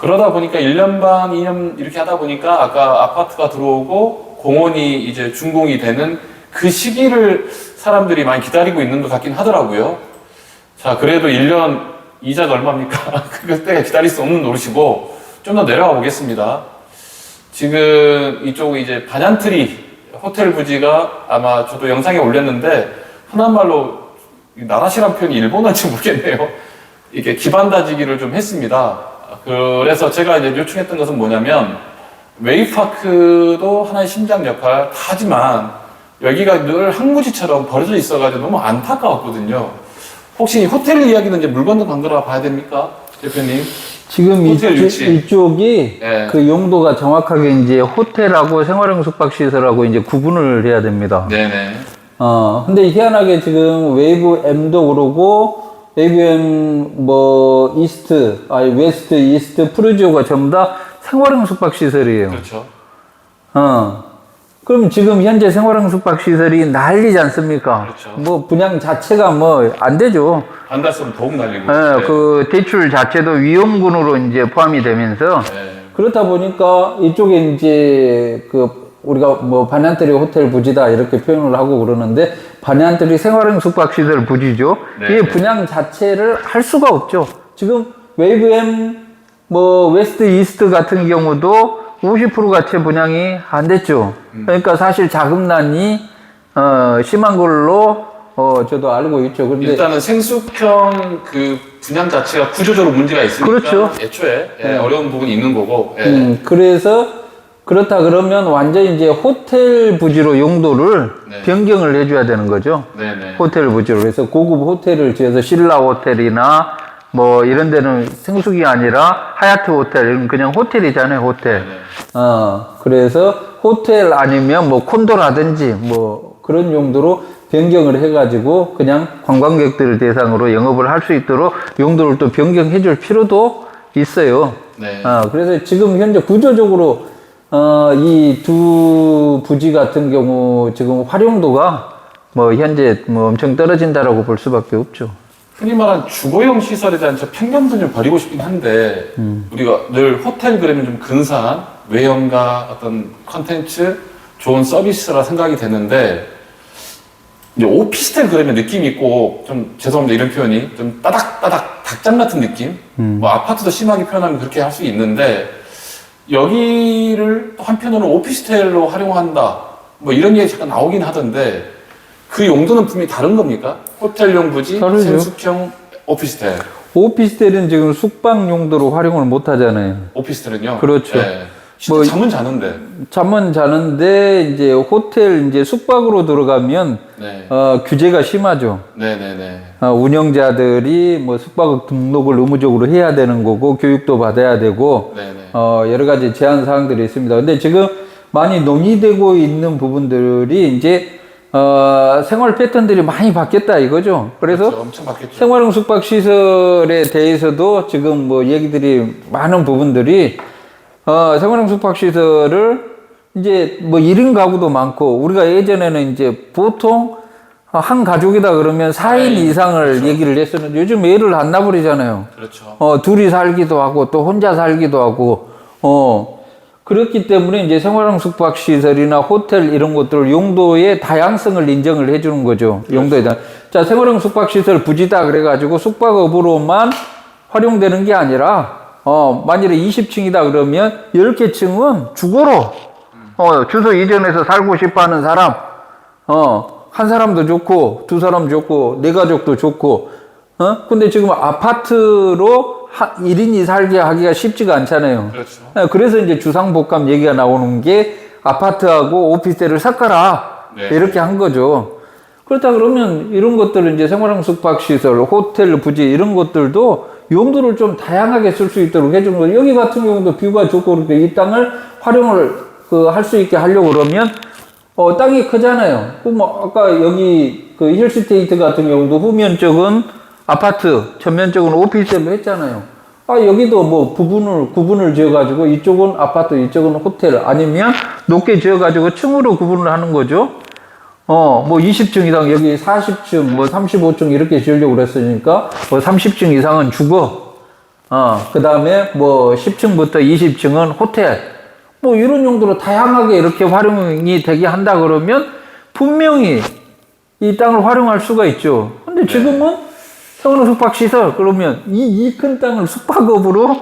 그러다 보니까 1년 반, 2년 이렇게 하다 보니까 아까 아파트가 들어오고 공원이 이제 준공이 되는 그 시기를 사람들이 많이 기다리고 있는 것 같긴 하더라고요. 자, 그래도 1년 이자가 얼마입니까? 그때 기다릴 수 없는 노릇이고 좀 더 내려가 보겠습니다. 지금 이쪽 이제 반얀트리 호텔 부지가 아마 저도 영상에 올렸는데 흔한 말로 나라시란 표현이 일본어인지 모르겠네요. 이게 기반 다지기를 좀 했습니다. 그래서 제가 이제 요청했던 것은 뭐냐면 웨이파크도 하나의 심장 역할 하지만 여기가 늘 항무지처럼 버려져 있어가지고 너무 안타까웠거든요. 혹시 호텔 이야기는 이제 물건도 만들어 봐야 됩니까, 대표님? 지금 호텔 유치. 이쪽이 네. 그 용도가 정확하게 이제 호텔하고 생활형 숙박시설하고 이제 구분을 해야 됩니다. 네네. 근데 희한하게 지금 웨이브 M도 그러고, 웨이브 M 뭐, 웨스트, 이스트, 프루지오가 전부 다 생활형 숙박시설이에요. 그렇죠. 그럼 지금 현재 생활형 숙박시설이 난리지 않습니까? 그렇죠. 뭐, 분양 자체가 뭐, 안 되죠. 반달수는 더욱 날리고. 네, 그 대출 자체도 위험군으로 이제 포함이 되면서, 네. 그렇다 보니까 이쪽에 이제 우리가 뭐 반얀트리 호텔 부지다 이렇게 표현을 하고 그러는데 반얀트리 생활형 숙박시설 부지죠. 네. 이게 분양 자체를 할 수가 없죠. 지금 웨이브엠 뭐 웨스트 이스트 같은 경우도 50%가 채 분양이 안 됐죠. 그러니까 사실 자금난이 심한 걸로 저도 알고 있죠. 근데 일단은 생숙형 그 분양 자체가 구조적으로 문제가 있으니까 그렇죠. 애초에 어려운 부분이 있는 거고. 그래서 그렇다 그러면 완전 이제 호텔 부지로 용도를 네. 변경을 해줘야 되는 거죠. 네네. 호텔 부지로. 그래서 고급 호텔을 지어서 신라 호텔이나 뭐 이런 데는 생숙이 아니라 하얏트 호텔, 이건 그냥 호텔이잖아요, 호텔. 네네. 그래서 호텔 아니면 뭐 콘도라든지 뭐 그런 용도로 변경을 해가지고 그냥 관광객들을 대상으로 영업을 할 수 있도록 용도를 또 변경해 줄 필요도 있어요. 네. 그래서 지금 현재 구조적으로 이 두 부지 같은 경우 지금 활용도가 뭐 현재 뭐 엄청 떨어진다라고 볼 수밖에 없죠. 흔히 말하는 주거용 시설에 대한 저 편견도 좀 버리고 싶긴 한데 우리가 늘 호텔 그러면 좀 근사한 외형과 어떤 컨텐츠, 좋은 서비스라 생각이 되는데 이제 오피스텔 그러면 느낌이 있고 좀 죄송합니다 이런 표현이 좀 따닥따닥 닭장 같은 느낌. 뭐 아파트도 심하게 표현하면 그렇게 할 수 있는데 여기를 또 한편으로는 오피스텔로 활용한다. 뭐 이런 얘기 잠깐 나오긴 하던데 그 용도는 분명히 다른 겁니까? 호텔용 부지, 다르죠. 생숙형 오피스텔. 오피스텔은 지금 숙박 용도로 활용을 못 하잖아요. 오피스텔은요? 그렇죠. 네. 진짜 뭐 잠은 자는데. 잠은 자는데 이제 호텔 이제 숙박으로 들어가면 네. 규제가 심하죠. 네네네. 운영자들이 뭐 숙박 등록을 의무적으로 해야 되는 거고 교육도 받아야 되고 네네. 여러 가지 제한 사항들이 있습니다. 근데 지금 많이 논의되고 있는 부분들이 이제 생활 패턴들이 많이 바뀌었다 이거죠. 그래서 그렇죠. 엄청 바뀌었죠. 생활형 숙박 시설에 대해서도 지금 뭐 얘기들이 많은 부분들이 생활형 숙박 시설을 이제 뭐 1인 가구도 많고 우리가 예전에는 이제 보통 한 가족이다 그러면 4인 이상을 그렇죠. 얘기를 했었는데 요즘 애를 안 낳아버리잖아요. 그렇죠. 둘이 살기도 하고 또 혼자 살기도 하고 그렇기 때문에 이제 생활형 숙박 시설이나 호텔 이런 것들 용도의 다양성을 인정을 해주는 거죠. 그렇죠. 용도에 대한. 자, 생활형 숙박 시설 부지다 그래가지고 숙박업으로만 활용되는 게 아니라 만일에 20층이다 그러면 10개 층은 주거로 주소 이전해서 살고 싶어 하는 사람 한 사람도 좋고 두 사람 좋고 네 가족도 좋고 근데 지금 아파트로 1인이 살게 하기가 쉽지가 않잖아요. 그렇죠. 그래서 이제 주상복합 얘기가 나오는 게 아파트하고 오피스텔을 섞어라 네. 이렇게 한 거죠. 그렇다 그러면 이런 것들은 이제 생활형 숙박시설, 호텔 부지 이런 것들도 용도를 좀 다양하게 쓸 수 있도록 해주는 거예요. 여기 같은 경우도 뷰가 좋고 그렇게 이 땅을 활용을 할 수 있게 하려고 그러면 땅이 크잖아요. 뭐 아까 여기 그 힐스테이트 같은 경우도 후면 쪽은 아파트, 전면 쪽은 오피스텔로 했잖아요. 여기도 뭐 구분을 지어가지고 이쪽은 아파트, 이쪽은 호텔 아니면 높게 지어가지고 층으로 구분을 하는 거죠. 뭐 20층 이상 여기 40층 뭐 35층 이렇게 지으려고 그랬으니까 뭐 30층 이상은 주거 그 다음에 뭐 10층부터 20층은 호텔, 뭐 이런 용도로 다양하게 이렇게 활용이 되게 한다 그러면 분명히 이 땅을 활용할 수가 있죠. 근데 지금은 성원 숙박시설, 그러면 이 큰 땅을 숙박업으로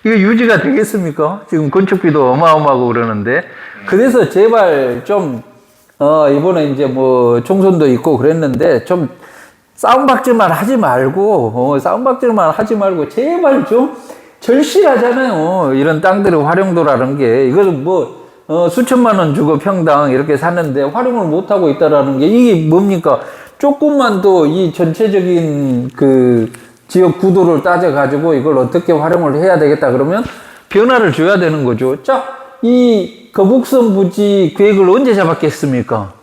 이게 유지가 되겠습니까? 지금 건축비도 어마어마하고 그러는데. 그래서 제발 좀, 이번에 이제 뭐 총선도 있고 그랬는데 좀 싸움박질만 하지 말고, 싸움박질만 하지 말고 제발 좀 절실하잖아요. 이런 땅들의 활용도라는 게. 이것은 뭐, 수천만 원 주고 평당 이렇게 샀는데 활용을 못하고 있다라는 게 이게 뭡니까? 조금만 더 이 전체적인 그 지역 구도를 따져가지고 이걸 어떻게 활용을 해야 되겠다 그러면 변화를 줘야 되는 거죠. 자, 이 거북선 부지 계획을 언제 잡았겠습니까?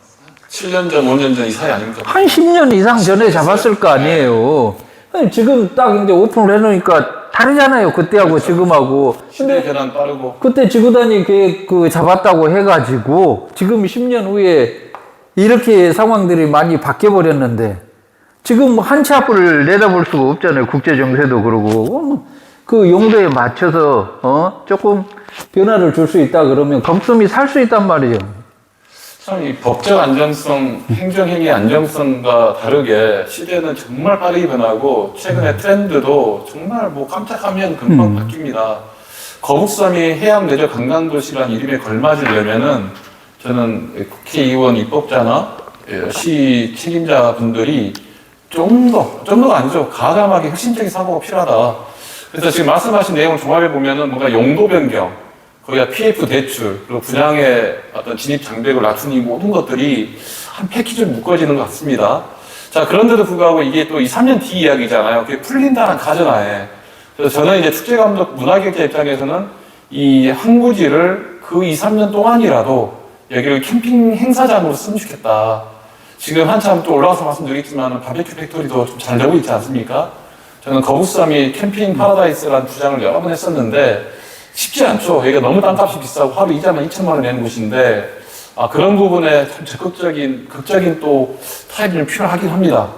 7년 전, 5년 전 이 사이 아닙니까? 한 10년 이상 전에 잡았을 거 아니에요. 아니, 지금 딱 이제 오픈을 해놓으니까 다르잖아요. 그때하고 그렇죠. 지금하고. 시대 변환 빠르고. 그때 지구단위 계획 잡았다고 해가지고 지금 10년 후에 이렇게 상황들이 많이 바뀌어 버렸는데 지금 한 치 앞을 내다볼 수가 없잖아요. 국제 정세도 그러고 그 용도에 맞춰서 조금 변화를 줄 수 있다 그러면 거북섬이 살 수 있단 말이죠. 참 이 법적 안정성, 행정행위 안정성과 다르게 시대는 정말 빠르게 변하고 최근에 트렌드도 정말 뭐 깜짝하면 금방 바뀝니다. 거북섬이 해양 내적 관광도시라는 이름에 걸맞으려면은 저는 국회의원 입법자나 시 책임자분들이 좀더가 아니죠. 가감하게 혁신적인 사고가 필요하다. 그래서 지금 말씀하신 내용을 종합해 보면은 뭔가 용도 변경, 거기다 PF 대출, 그리고 분양의 어떤 진입 장벽을 낮추는 이 모든 것들이 한 패키지로 묶어지는 것 같습니다. 자, 그런데도 불구하고 이게 또 이 3년 뒤 이야기잖아요. 그게 풀린다는 가정하에. 그래서 저는 이제 축제감독 문화기획자 입장에서는 이 항구지를 그 2, 3년 동안이라도 여기를 캠핑 행사장으로 쓰면 좋겠다. 지금 한참 또 올라와서 말씀드리겠지만 바베큐 팩토리도 좀 잘 되고 있지 않습니까? 저는 거북섬이 캠핑 파라다이스라는 주장을 여러 번 했었는데 쉽지 않죠. 여기가 너무 땅값이 비싸고 하루 이자만 2천만 원 내는 곳인데 그런 부분에 참 적극적인 극적인 또 타협이 좀 필요하긴 합니다.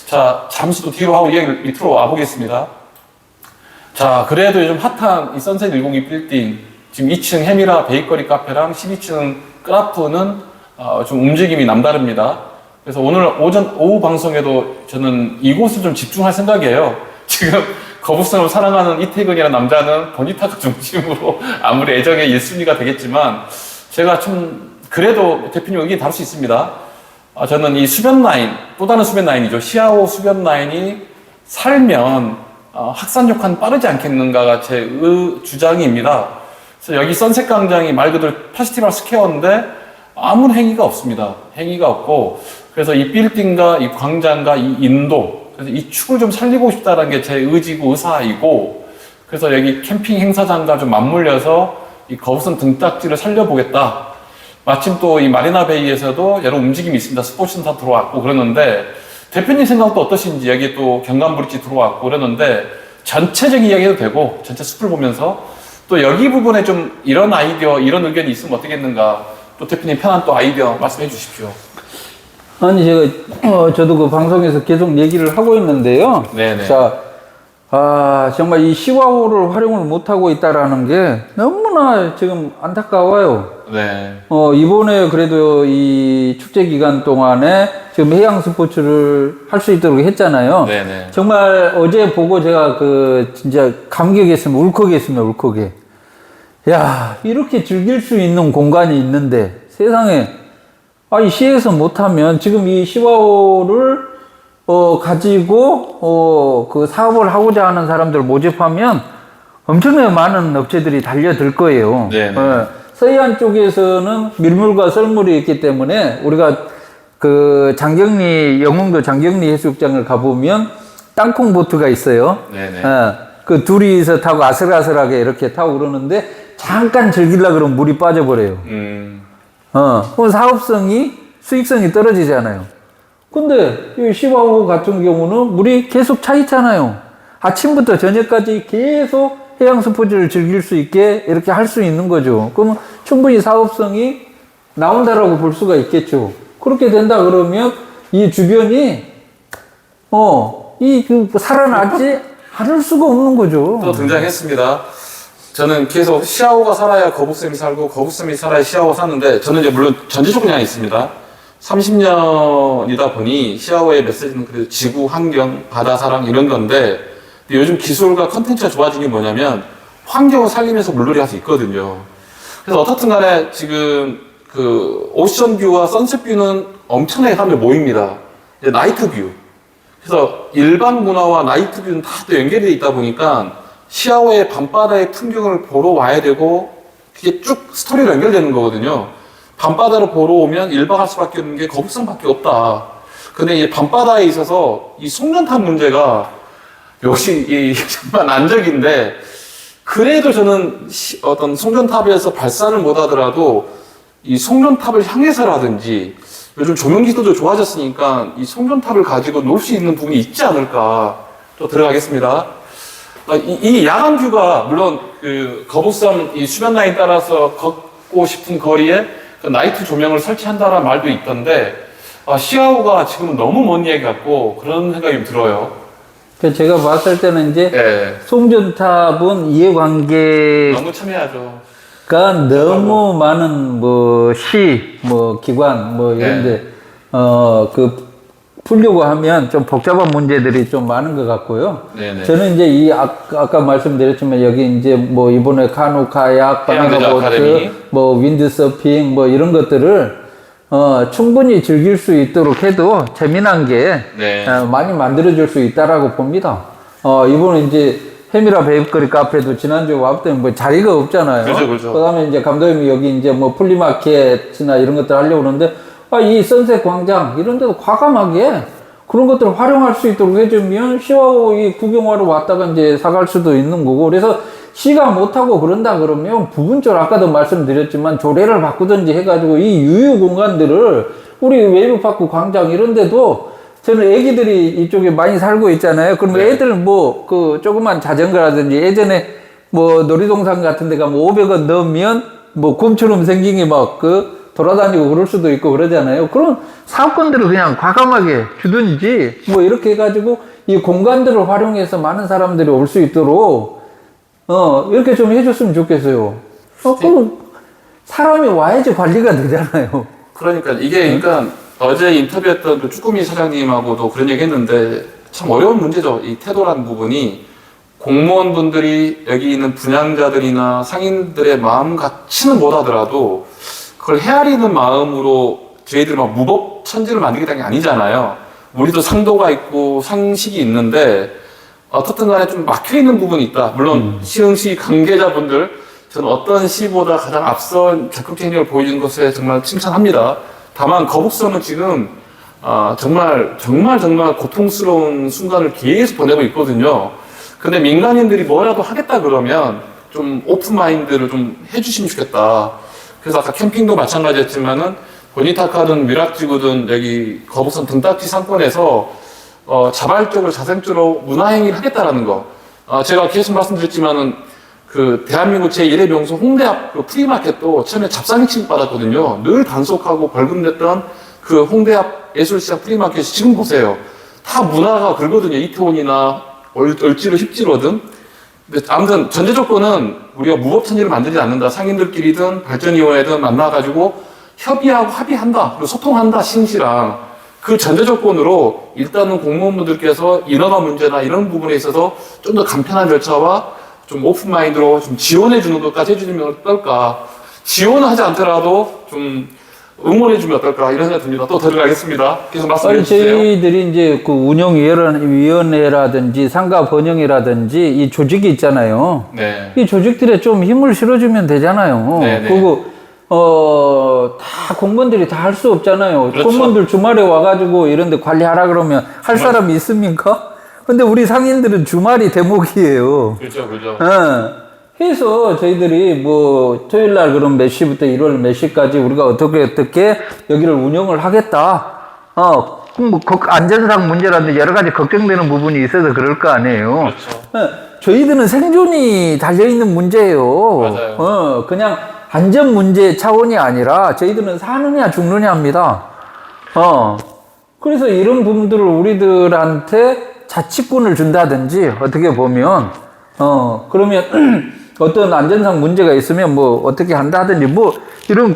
자, 잠시 또 뒤로 하고 이야기를 밑으로 와보겠습니다. 자, 그래도 요즘 핫한 이 선셋 102 빌딩 지금 2층 해미라 베이커리 카페랑 12층 크라프는 좀 움직임이 남다릅니다. 그래서 오늘 오후 방송에도 저는 이곳을 좀 집중할 생각이에요. 지금 거북섬을 사랑하는 이태근이라는 남자는 보니타가 중심으로 아무리 애정의 1순위가 되겠지만 제가 좀 그래도 대표님 의견 다를 수 있습니다. 저는 이 수변 라인, 또 다른 수변 라인이죠. 시아호 수변 라인이 살면 확산 효과는 빠르지 않겠는가가 제 주장입니다. 그래서 여기 선셋 광장이 말 그대로 페스티벌 스퀘어인데 아무 행위가 없습니다. 행위가 없고 그래서 이 빌딩과 이 광장과 이 인도 그래서 이 축을 좀 살리고 싶다는 게 제 의지고 의사이고 그래서 여기 캠핑 행사장과 좀 맞물려서 이 거북선 등딱지를 살려보겠다. 마침 또 이 마리나 베이에서도 여러 움직임이 있습니다. 스포츠센터 들어왔고 그러는데 대표님 생각도 어떠신지 여기 또 경관브릿지 들어왔고 그러는데 전체적인 이야기 해도 되고 전체 숲을 보면서 또 여기 부분에 좀 이런 아이디어 이런 의견이 있으면 어떻겠는가 또 대표님 편한 또 아이디어 말씀해 주십시오. 아니 제가 저도 그 방송에서 계속 얘기를 하고 있는데요. 네네. 자, 정말 이 시와호를 활용을 못하고 있다라는 게 너무나 지금 안타까워요. 네. 이번에 그래도 이 축제 기간 동안에 지금 해양 스포츠를 할 수 있도록 했잖아요. 네네. 정말 어제 보고 제가 진짜 감격했습니다. 울컥했습니다. 울컥해. 야, 이렇게 즐길 수 있는 공간이 있는데 세상에 이 시에서 못하면 지금 이 시와호를 가지고 그 사업을 하고자 하는 사람들 모집하면 엄청나게 많은 업체들이 달려들 거예요. 네네. 서해안 쪽에서는 밀물과 썰물이 있기 때문에 우리가 그 영흥도 장경리 해수욕장을 가보면 땅콩 보트가 있어요. 네네. 그 둘이서 타고 아슬아슬하게 이렇게 타고 그러는데 잠깐 즐기려고 그러면 물이 빠져버려요. 그럼 사업성이, 수익성이 떨어지잖아요. 근데 이 시와호 같은 경우는 물이 계속 차 있잖아요. 아침부터 저녁까지 계속 해양 스포츠를 즐길 수 있게 이렇게 할 수 있는 거죠. 그러면 충분히 사업성이 나온다라고 볼 수가 있겠죠. 그렇게 된다 그러면 이 주변이 살아나지 할 수가 없는 거죠. 또 등장했습니다. 저는 계속 시아오가 살아야 거북쌤이 살고 거북쌤이 살아야 시아오가 사는데 저는 이제 물론 전제 조건이 하나 있습니다. 30년이다 보니 시아오의 메시지는 그래도 지구, 환경, 바다 사랑 이런 건데 근데 요즘 기술과 컨텐츠가 좋아진 게 뭐냐면 환경을 살리면서 물놀이 할 수 있거든요. 그래서 어떻든 간에 지금 그 오션뷰와 선셋뷰는 엄청나게 사람들 모입니다. 이제 나이트뷰. 그래서 일반 문화와 나이트뷰는 다 또 연결되어 있다 보니까 시아오의 밤바다의 풍경을 보러 와야 되고 그게 쭉 스토리로 연결되는 거거든요. 밤바다를 보러 오면 1박 할 수밖에 없는 게 거북선밖에 없다. 근데 이 밤바다에 있어서 이 송전탑 문제가 역시 이 정말 난적인데 그래도 저는 어떤 송전탑에서 발산을 못 하더라도 이 송전탑을 향해서라든지 요즘 조명기술도 좋아졌으니까 이 송전탑을 가지고 놀 수 있는 부분이 있지 않을까. 또 들어가겠습니다. 이 야간 뷰가 물론 그 거북섬 이 수면 라인 따라서 걷고 싶은 거리에 그 나이트 조명을 설치한다는 말도 있던데 시아오가 지금은 너무 먼 얘기 같고 그런 생각이 좀 들어요. 제가 봤을 때는 이제 네. 송전탑은 이해관계가 너무 참여하죠. 너무 많은 뭐 시, 뭐 기관, 뭐 이런데 그 풀려고 하면 좀 복잡한 문제들이 좀 많은 것 같고요. 네네. 저는 이제 이 아까 말씀드렸지만 여기 이제 뭐 이번에 카누, 카약, 바나나 보트, 뭐 윈드서핑 뭐 이런 것들을 충분히 즐길 수 있도록 해도 재미난 게 많이 만들어줄 수 있다라고 봅니다. 이번에 이제 해미라 베이커리 카페도 지난주에 와봤더니 뭐 자리가 없잖아요. 그렇죠, 그렇죠. 그다음에 이제 감독님이 여기 이제 뭐 플리마켓이나 이런 것들 하려고 그러는데 이 선셋 광장 이런 데도 과감하게 그런 것들을 활용할 수 있도록 해주면 시아오 이 구경하러 왔다가 이제 사갈 수도 있는 거고 그래서 시가 못하고 그런다 그러면 부분적으로 아까도 말씀드렸지만 조례를 바꾸든지 해가지고 이 유휴 공간들을 우리 웨이브파크 광장 이런 데도 저는 애기들이 이쪽에 많이 살고 있잖아요. 그러면 애들 뭐 그 조그만 자전거라든지 예전에 뭐 놀이동산 같은 데 가면 500원 넣으면 뭐 곰처럼 생긴 게 막 돌아다니고 그럴 수도 있고 그러잖아요. 그런 사업권들을 그냥 과감하게 주든지 뭐 이렇게 해가지고 이 공간들을 활용해서 많은 사람들이 올 수 있도록 이렇게 좀 해줬으면 좋겠어요. 그럼 사람이 와야지 관리가 되잖아요. 그러니까 이게 그러니까 어제 인터뷰했던 그 쭈꾸미 사장님하고도 그런 얘기 했는데 참 어려운 문제죠. 이 태도라는 부분이 공무원분들이 여기 있는 분양자들이나 상인들의 마음같이는 못하더라도 그걸 헤아리는 마음으로 저희들 막 무법 천지를 만들겠다는 게 아니잖아요. 우리도 상도가 있고 상식이 있는데 어떻든 간에 좀 막혀있는 부분이 있다. 물론 시흥시 관계자분들 저는 어떤 시보다 가장 앞선 적극적인 행위를 보여주는 것에 정말 칭찬합니다. 다만 거북선은 지금 정말 고통스러운 순간을 계속 보내고 있거든요. 근데 민간인들이 뭐라도 하겠다 그러면 좀 오픈 마인드를 좀 해주시면 좋겠다. 그래서 아까 캠핑도 마찬가지였지만은 보니타카든 미락지구든 여기 거북선 등딱지 상권에서 자발적으로 자생적으로 문화행위를 하겠다라는 거. 제가 계속 말씀드렸지만은 그 대한민국 제1의 명소 홍대 앞 그 프리마켓도 처음에 잡상이 취급받았거든요. 늘 단속하고 벌금 냈던 그 홍대 앞 예술시장 프리마켓이 지금 보세요. 다 문화가 그러거든요. 이태원이나 을지로 힙지로든. 근데 아무튼 전제 조건은 우리가 무법천지를 만들지 않는다. 상인들끼리든 발전위원회든 만나가지고 협의하고 합의한다. 그리고 소통한다. 시흥시랑. 그 전제 조건으로 일단은 공무원분들께서 인허가 문제나 이런 부분에 있어서 좀 더 간편한 절차와 좀 오픈마인드로 좀 지원해주는 것까지 해주면 어떨까. 지원은 하지 않더라도 좀 응원해주면 어떨까. 이런 생각이 듭니다. 또 들어가겠습니다. 계속 말씀해 주세요. 저희들이 이제 그 운영위원회라든지 상가 번영이라든지 이 조직이 있잖아요. 네. 이 조직들에 좀 힘을 실어주면 되잖아요. 네네. 그리고 다 공무원들이 다 할 수 없잖아요. 그렇죠. 공무원들 주말에 와가지고 이런데 관리하라 그러면 할 사람이 있습니까? 근데 우리 상인들은 주말이 대목이에요. 그렇죠, 그렇죠. 해서 저희들이 뭐 토요일 날 그럼 몇 시부터 일요일 몇 시까지 우리가 어떻게 여기를 운영을 하겠다. 뭐 안전상 문제라든지 여러 가지 걱정되는 부분이 있어서 그럴 거 아니에요. 그렇죠. 저희들은 생존이 달려있는 문제예요. 맞아요. 그냥 안전 문제 차원이 아니라 저희들은 사느냐 죽느냐 합니다. 그래서 이런 부분들을 우리들한테 자치권을 준다든지 어떻게 보면 그러면 어떤 안전상 문제가 있으면 뭐 어떻게 한다든지 뭐 이런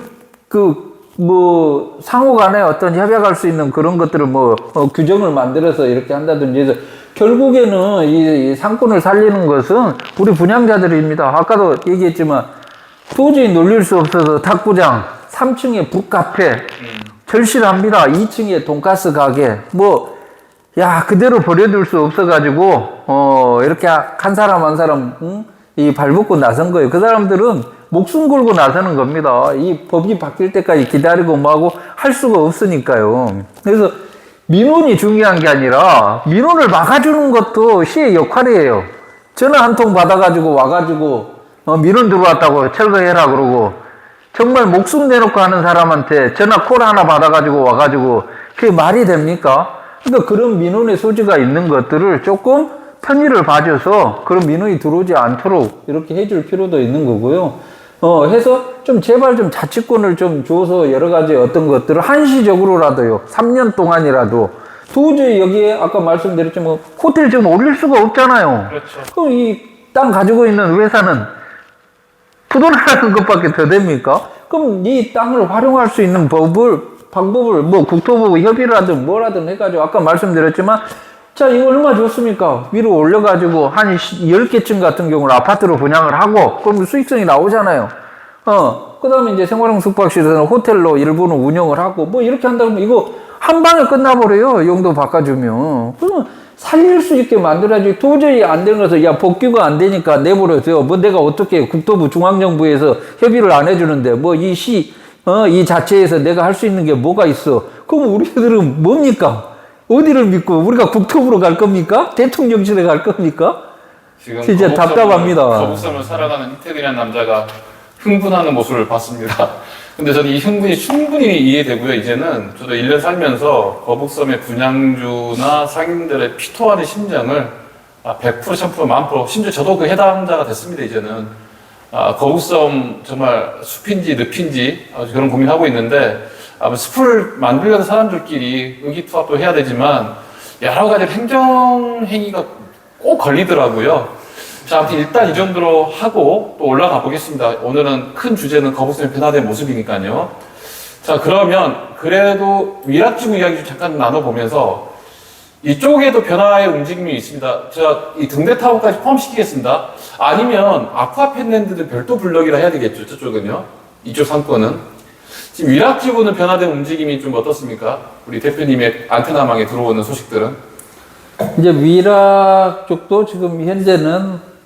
뭐 상호 간에 어떤 협약할 수 있는 그런 것들을 뭐 규정을 만들어서 이렇게 한다든지 해서 결국에는 이 상권을 살리는 것은 우리 분양자들입니다. 아까도 얘기했지만 도저히 놀릴 수 없어서 탁구장, 3층에 북카페 절실합니다. 2층에 돈가스 가게 그대로 버려둘 수 없어가지고 이렇게 한 사람 한 사람 이 발벗고 나선 거예요. 그 사람들은 목숨 걸고 나서는 겁니다. 이 법이 바뀔 때까지 기다리고 뭐하고 할 수가 없으니까요. 그래서 민원이 중요한 게 아니라 민원을 막아주는 것도 시의 역할이에요. 전화 한 통 받아가지고 와가지고 민원 들어왔다고 철거해라 그러고 정말 목숨 내놓고 하는 사람한테 전화 콜 하나 받아가지고 와가지고 그게 말이 됩니까? 그러니까 그런 민원의 소지가 있는 것들을 조금 편의를 봐줘서 그런 민원이 들어오지 않도록 이렇게 해줄 필요도 있는 거고요. 해서 좀 제발 좀 자치권을 좀 줘서 여러 가지 어떤 것들을 한시적으로라도요. 3년 동안이라도 도저히 여기에 아까 말씀드렸지만 호텔 지금 올릴 수가 없잖아요. 그렇죠. 그럼 이 땅 가지고 있는 회사는 부도나는 것밖에 더 됩니까? 그럼 이 땅을 활용할 수 있는 방법을 뭐 국토부 협의를 하든 뭐라든 해가지고 아까 말씀드렸지만 자, 이거 얼마 줬습니까? 위로 올려가지고 한 10개쯤 같은 경우는 아파트로 분양을 하고 그럼 수익성이 나오잖아요. 그 다음에 이제 생활형 숙박시설은 호텔로 일부는 운영을 하고 뭐 이렇게 한다 그러면 이거 한 방에 끝나버려요. 용도 바꿔주면. 그러면 살릴 수 있게 만들어야지. 도저히 안 되는 것을 야, 복귀가 안 되니까 내버려둬요. 뭐 내가 어떻게 국토부 중앙정부에서 협의를 안 해주는데 뭐 이 자체에서 내가 할 수 있는 게 뭐가 있어. 그럼 우리들은 뭡니까? 어디를 믿고 우리가 국토부로 갈 겁니까? 대통령실에 갈 겁니까? 지금 진짜 답답합니다. 거북섬을 살아가는 이태근이라는 남자가 흥분하는 모습을 봤습니다. 근데 저는 이 흥분이 충분히 이해되고요. 이제는 저도 1년 살면서 거북섬의 분양주나 상인들의 피토하는 심정을 100%, 1000%, 10,000%, 심지어 저도 그 해당자가 됐습니다. 이제는 거북섬 정말 숲인지 늪인지 그런 고민하고 있는데 숲을 만들려는 사람들끼리 의기투합도 해야 되지만 여러 가지 행정행위가 꼭 걸리더라고요. 자, 아무튼 일단 이 정도로 하고 또 올라가 보겠습니다. 오늘은 큰 주제는 거북섬의 변화된 모습이니까요. 자, 그러면 그래도 위락지구 이야기 좀 잠깐 나눠보면서 이쪽에도 변화의 움직임이 있습니다. 제가 이 등대타워까지 포함시키겠습니다. 아니면 아쿠아펜랜드도 별도 블럭이라 해야 되겠죠, 저쪽은요. 이쪽 상권은. 지금 위락지구는 변화된 움직임이 좀 어떻습니까? 우리 대표님의 안테나망에 들어오는 소식들은? 이제 위락 쪽도 지금 현재는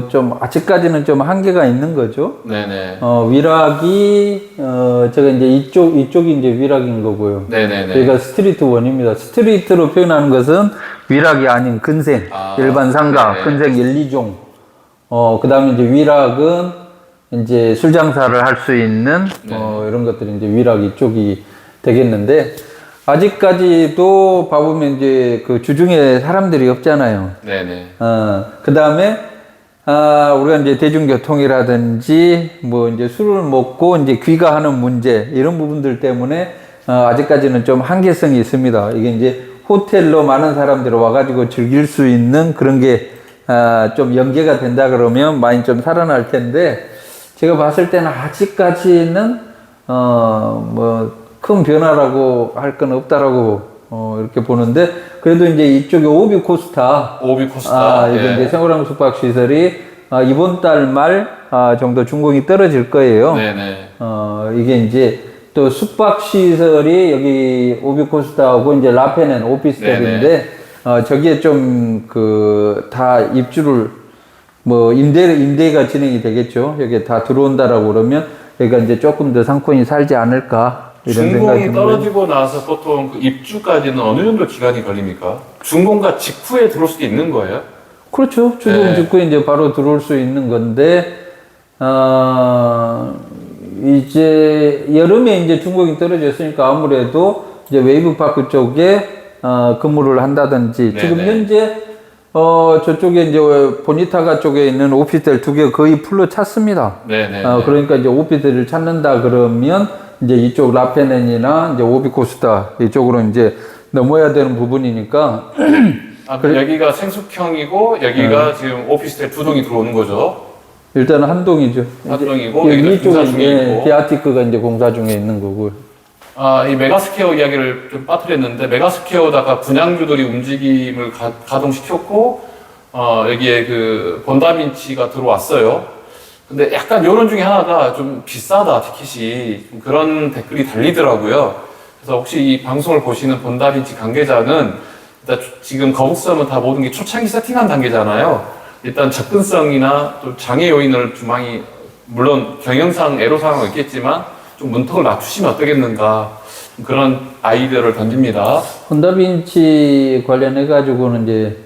좀 아직까지는 좀 한계가 있는 거죠. 네네. 위락이 제가 이제 이쪽이 이제 위락인 거고요. 네네네. 저희가 스트리트 원입니다. 스트리트로 표현하는 것은 위락이 아닌 근생, 일반 상가, 네네. 근생 1, 2종. 그다음에 이제 위락은 이제 술 장사를 할 수 있는 이런 것들이 이제 위락 이쪽이 되겠는데 아직까지도 봐보면 이제 그 주중에 사람들이 없잖아요. 네네. 그다음에 우리가 이제 대중교통이라든지 뭐 이제 술을 먹고 이제 귀가하는 문제 이런 부분들 때문에 아직까지는 좀 한계성이 있습니다. 이게 이제 호텔로 많은 사람들이 와가지고 즐길 수 있는 그런 게 좀 연계가 된다 그러면 많이 좀 살아날 텐데 제가 봤을 때는 아직까지는 뭐 큰 변화라고 할 건 없다라고 이렇게 보는데 그래도 이제 이쪽에 오비코스타 이게 이제 생활형 숙박 시설이 이번 달 말 정도 준공이 떨어질 거예요. 네네. 이게 이제 또 숙박 시설이 여기 오비코스타하고 이제 라페넨 오피스텔인데 저기에 좀 다 입주를 뭐 임대가 진행이 되겠죠. 여기에 다 들어온다라고 그러면 여기가 이제 조금 더 상권이 살지 않을까 이런 생각이 준공이 떨어지고 나서 보통 그 입주까지는 어느 정도 기간이 걸립니까? 준공과 직후에 들어올 수도 있는 거예요? 그렇죠. 준공 직후에 이제 바로 들어올 수 있는 건데 이제 여름에 이제 준공이 떨어졌으니까 아무래도 이제 웨이브파크 쪽에 근무를 한다든지 네네. 지금 현재 저쪽에 이제 보니타가 쪽에 있는 오피스텔 2개 거의 풀로 찼습니다. 네네. 그러니까 이제 오피스텔을 찾는다 그러면 이제 이쪽 라페넨이나 이제 오비코스타 이쪽으로 이제 넘어야 되는 부분이니까 아, 여기가 생숙형이고 여기가 지금 오피스텔 두 동이 들어오는 거죠. 일단은 한 동이죠. 한 동이고 여기 여기가 공사 중에 있고. 디아티크가 이제 공사 중에 있는 거고. 아, 이 메가스퀘어 이야기를 좀 빠뜨렸는데 메가스퀘어다가 분양주들이 움직임을 가동시켰고 여기에 그 본다빈치가 들어왔어요. 근데 약간 여론 중에 하나가 좀 비싸다 티켓이 좀 그런 댓글이 달리더라고요. 그래서 혹시 이 방송을 보시는 본다빈치 관계자는 일단 지금 거북섬은 다 모든 게 초창기 세팅한 단계잖아요. 일단 접근성이나 또 장애 요인을 좀 많이 물론 경영상 애로사항은 있겠지만 좀 문턱을 낮추시면 어떠겠는가 그런 아이디어를 던집니다. 본다빈치 관련해 가지고는 이제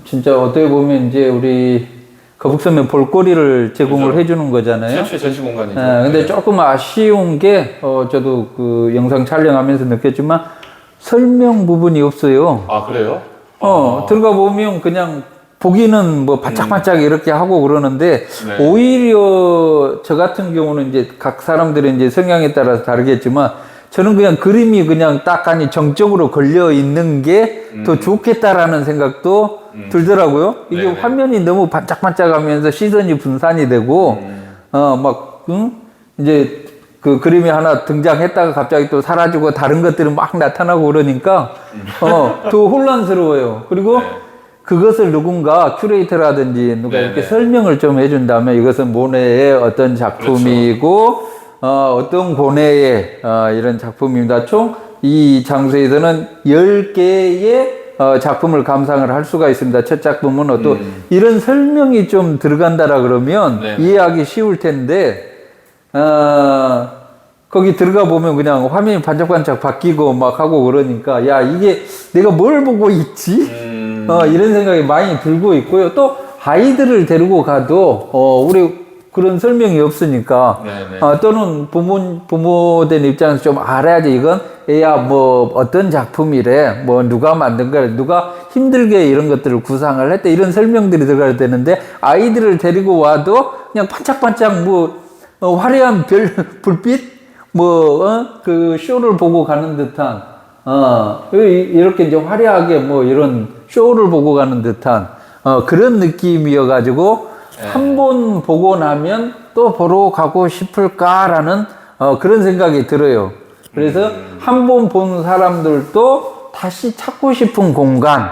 진짜 어떻게 보면 이제 우리 거북섬에 볼거리를 제공을 그렇죠. 해주는 거잖아요. 최초의 전시 공간이죠. 근데 네. 조금 아쉬운 게 저도 그 영상 촬영하면서 느꼈지만 설명 부분이 없어요. 아, 그래요? 들어가 보면 그냥 보기는 뭐 반짝반짝 이렇게 하고 그러는데 네. 오히려 저 같은 경우는 이제 각 사람들의 이제 성향에 따라서 다르겠지만 저는 그냥 그림이 그냥 딱 아니 정적으로 걸려 있는 게 더 좋겠다라는 생각도 들더라고요. 이게 네네. 화면이 너무 반짝반짝하면서 시선이 분산이 되고 이제 그 그림이 하나 등장했다가 갑자기 또 사라지고 다른 것들은 막 나타나고 그러니까 더 혼란스러워요. 그리고 네. 그것을 누군가 큐레이터라든지 누가 네네. 이렇게 설명을 좀 해준다면 이것은 모네의 어떤 작품이고 어떤 고뇌의 이런 작품입니다. 총 이 장소에서는 10개의 작품을 감상을 할 수가 있습니다. 첫 작품은 또 이런 설명이 좀 들어간다라 그러면 네네. 이해하기 쉬울 텐데 거기 들어가 보면 그냥 화면이 반짝반짝 바뀌고 막 하고 그러니까 야 이게 내가 뭘 보고 있지? 이런 생각이 많이 들고 있고요. 또 아이들을 데리고 가도 우리 그런 설명이 없으니까 또는 부모된 입장에서 좀 알아야지 이건 애야 뭐 어떤 작품이래 뭐 누가 만든 거래 누가 힘들게 이런 것들을 구상을 했대 이런 설명들이 들어가야 되는데 아이들을 데리고 와도 그냥 반짝반짝 뭐 화려한 불빛 그 쇼를 보고 가는 듯한 이렇게 이제 화려하게 뭐 이런 쇼를 보고 가는 듯한 그런 느낌이어 가지고 한 번 보고 나면 또 보러 가고 싶을까라는 그런 생각이 들어요. 그래서 한 번 본 사람들도 다시 찾고 싶은 공간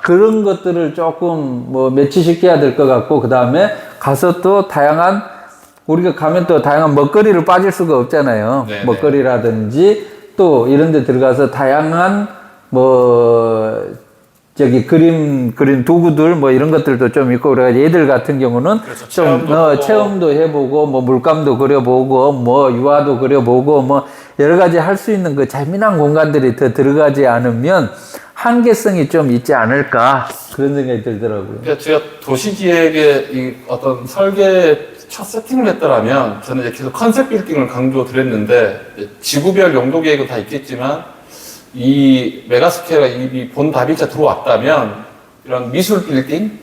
그런 것들을 조금 뭐 매치시켜야 될 것 같고 그 다음에 가서 또 다양한 우리가 가면 또 다양한 먹거리를 빠질 수가 없잖아요. 네네. 먹거리라든지 또 이런 데 들어가서 다양한 그림 도구들 뭐 이런 것들도 좀 있고 그래가지고 얘들 같은 경우는 그렇죠. 좀 체험도 해보고 뭐 물감도 그려보고 뭐 유화도 그려보고 뭐 여러 가지 할 수 있는 그 재미난 공간들이 더 들어가지 않으면 한계성이 좀 있지 않을까 그런 생각이 들더라고요. 그러니까 제가 도시지역의 이 어떤 설계 첫 세팅을 했더라면 저는 이제 계속 컨셉 빌딩을 강조드렸는데 지구별 용도 계획은 다 있겠지만 이 메가스퀘어가 이미 본 다빈치가 들어왔다면 이런 미술 빌딩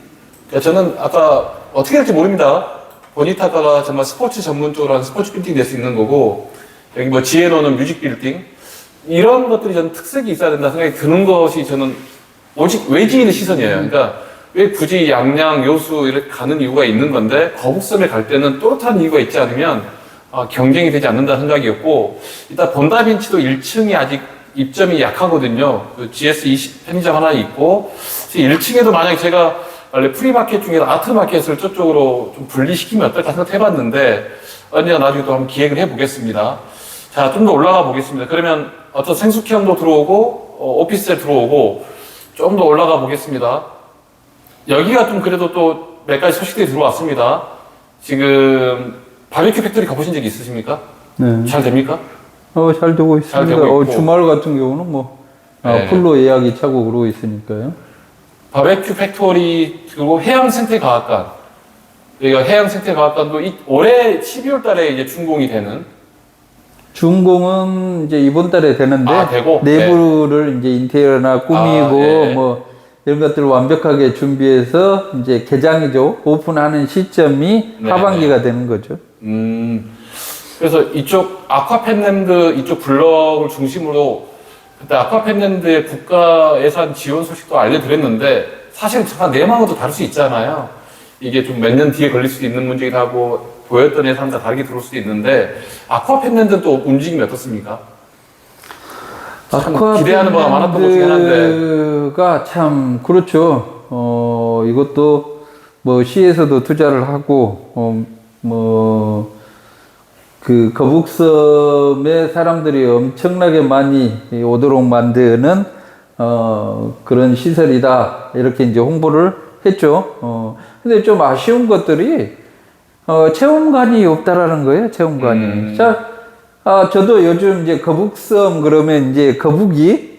그러니까 저는 아까 어떻게 될지 모릅니다. 보니타카가 정말 스포츠 전문적으로 한 스포츠 빌딩 될 수 있는 거고 여기 뭐 지혜노는 뮤직 빌딩 이런 것들이 저는 특색이 있어야 된다 생각이 드는 것이 저는 오직 외지인의 시선이에요. 그러니까 왜 굳이 양양, 요수 이렇게 가는 이유가 있는 건데 거북섬에 갈 때는 또렷한 이유가 있지 않으면 경쟁이 되지 않는다 생각이었고 일단 본다빈치도 1층이 아직 입점이 약하거든요. 그 GS20 편의점 하나 있고 1층에도 만약에 제가 원래 프리마켓 중에서 아트마켓을 저쪽으로 좀 분리시키면 어떨까 생각해봤는데 언젠가 나중에 또 한번 기획을 해보겠습니다. 자, 좀 더 올라가 보겠습니다. 그러면 어떤 생숙형도 들어오고 오피스텔 들어오고 좀 더 올라가 보겠습니다. 여기가 좀 그래도 또 몇 가지 소식들이 들어왔습니다. 지금 바비큐 팩토리 가보신 적 있으십니까? 네. 잘 됩니까? 잘 되고 있습니다. 잘 되고 있고. 주말 같은 경우는 뭐 네. 풀로 예약이 차고 그러고 있으니까요. 바베큐 팩토리 그리고 해양생태과학관 여기가 해양생태과학관도 올해 12월 달에 이제 준공이 되는 준공은 이제 이번 달에 되는데 되고? 내부를 이제 인테리어나 꾸미고 예. 뭐 이런 것들을 완벽하게 준비해서 이제 개장이죠. 오픈하는 시점이 네, 하반기가 되는 거죠. 그래서 이쪽 아쿠아펜랜드 이쪽 블럭을 중심으로 그때 아쿠아펜랜드의 국가 예산 지원 소식도 알려드렸는데 사실 제가 내 마음도 다를 수 있잖아요. 이게 좀 몇 년 뒤에 걸릴 수도 있는 문제이기도 하고 보였던 예산과 다르게 들어올 수도 있는데 아쿠아펜랜드는 또 움직임이 어떻습니까? 기대하는 바가 많았던 것 중에 하나인데. 가 참 그렇죠. 이것도 뭐 시에서도 투자를 하고 그 거북섬에 사람들이 엄청나게 많이 오도록 만드는 그런 시설이다 이렇게 이제 홍보를 했죠. 근데 좀 아쉬운 것들이 체험관이 없다라는 거예요. 체험관이. 자, 저도 요즘 이제 거북섬 그러면 이제 거북이,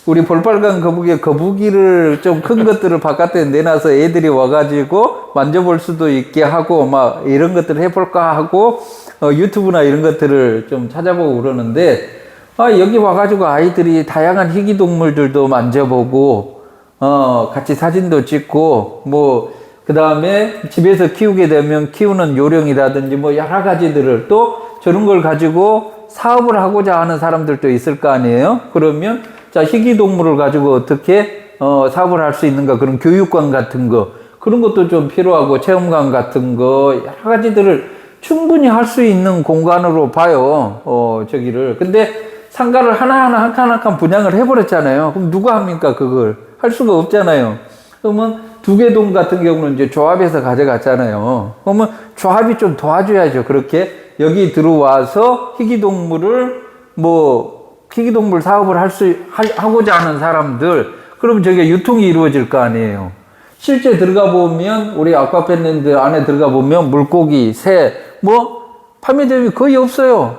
우리 볼빨간 거북이의 거북이를 좀 큰 것들을 바깥에 내놔서 애들이 와가지고 만져볼 수도 있게 하고 막 이런 것들을 해볼까 하고 유튜브나 이런 것들을 좀 찾아보고 그러는데 여기 와가지고 아이들이 다양한 희귀동물들도 만져보고 같이 사진도 찍고 뭐 그 다음에 집에서 키우게 되면 키우는 요령이라든지 뭐 여러 가지들을 또 저런 걸 가지고 사업을 하고자 하는 사람들도 있을 거 아니에요? 그러면 자, 희귀동물을 가지고 어떻게 사업을 할 수 있는가 그런 교육관 같은 거 그런 것도 좀 필요하고 체험관 같은 거 여러 가지들을 충분히 할 수 있는 공간으로 봐요. 저기를. 근데 상가를 하나하나 한 칸 한 칸 분양을 해버렸잖아요. 그럼 누가 합니까? 그걸 할 수가 없잖아요. 그러면 두개동 같은 경우는 이제 조합에서 가져갔잖아요. 그러면 조합이 좀 도와줘야죠. 그렇게 여기 들어와서 희귀동물을 희귀동물 사업을 하고자 하는 사람들, 그러면 저게 유통이 이루어질 거 아니에요. 실제 들어가 보면, 우리 아쿠아펜랜드 안에 들어가 보면 물고기, 새, 판매점이 거의 없어요.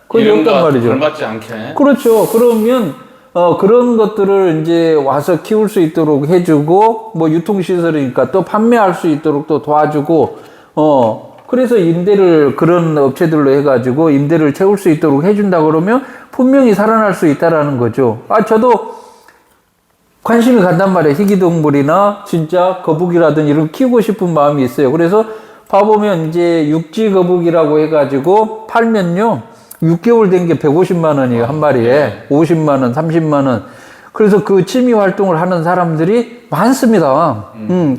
거의 없단 말이죠. 걸맞지 않게. 그렇죠. 그러면, 그런 것들을 이제 와서 키울 수 있도록 해주고, 유통시설이니까 또 판매할 수 있도록 또 도와주고, 그래서 그런 업체들로 해가지고 임대를 채울 수 있도록 해준다 그러면 분명히 살아날 수 있다라는 거죠. 저도 관심이 간단 말이에요. 희귀동물이나 진짜 거북이라든지 이런 거 키우고 싶은 마음이 있어요. 그래서 봐보면 이제 육지 거북이라고 해가지고 팔면요. 6개월 된 게 150만 원이에요. 한 마리에. 50만 원, 30만 원. 그래서 그 취미 활동을 하는 사람들이 많습니다.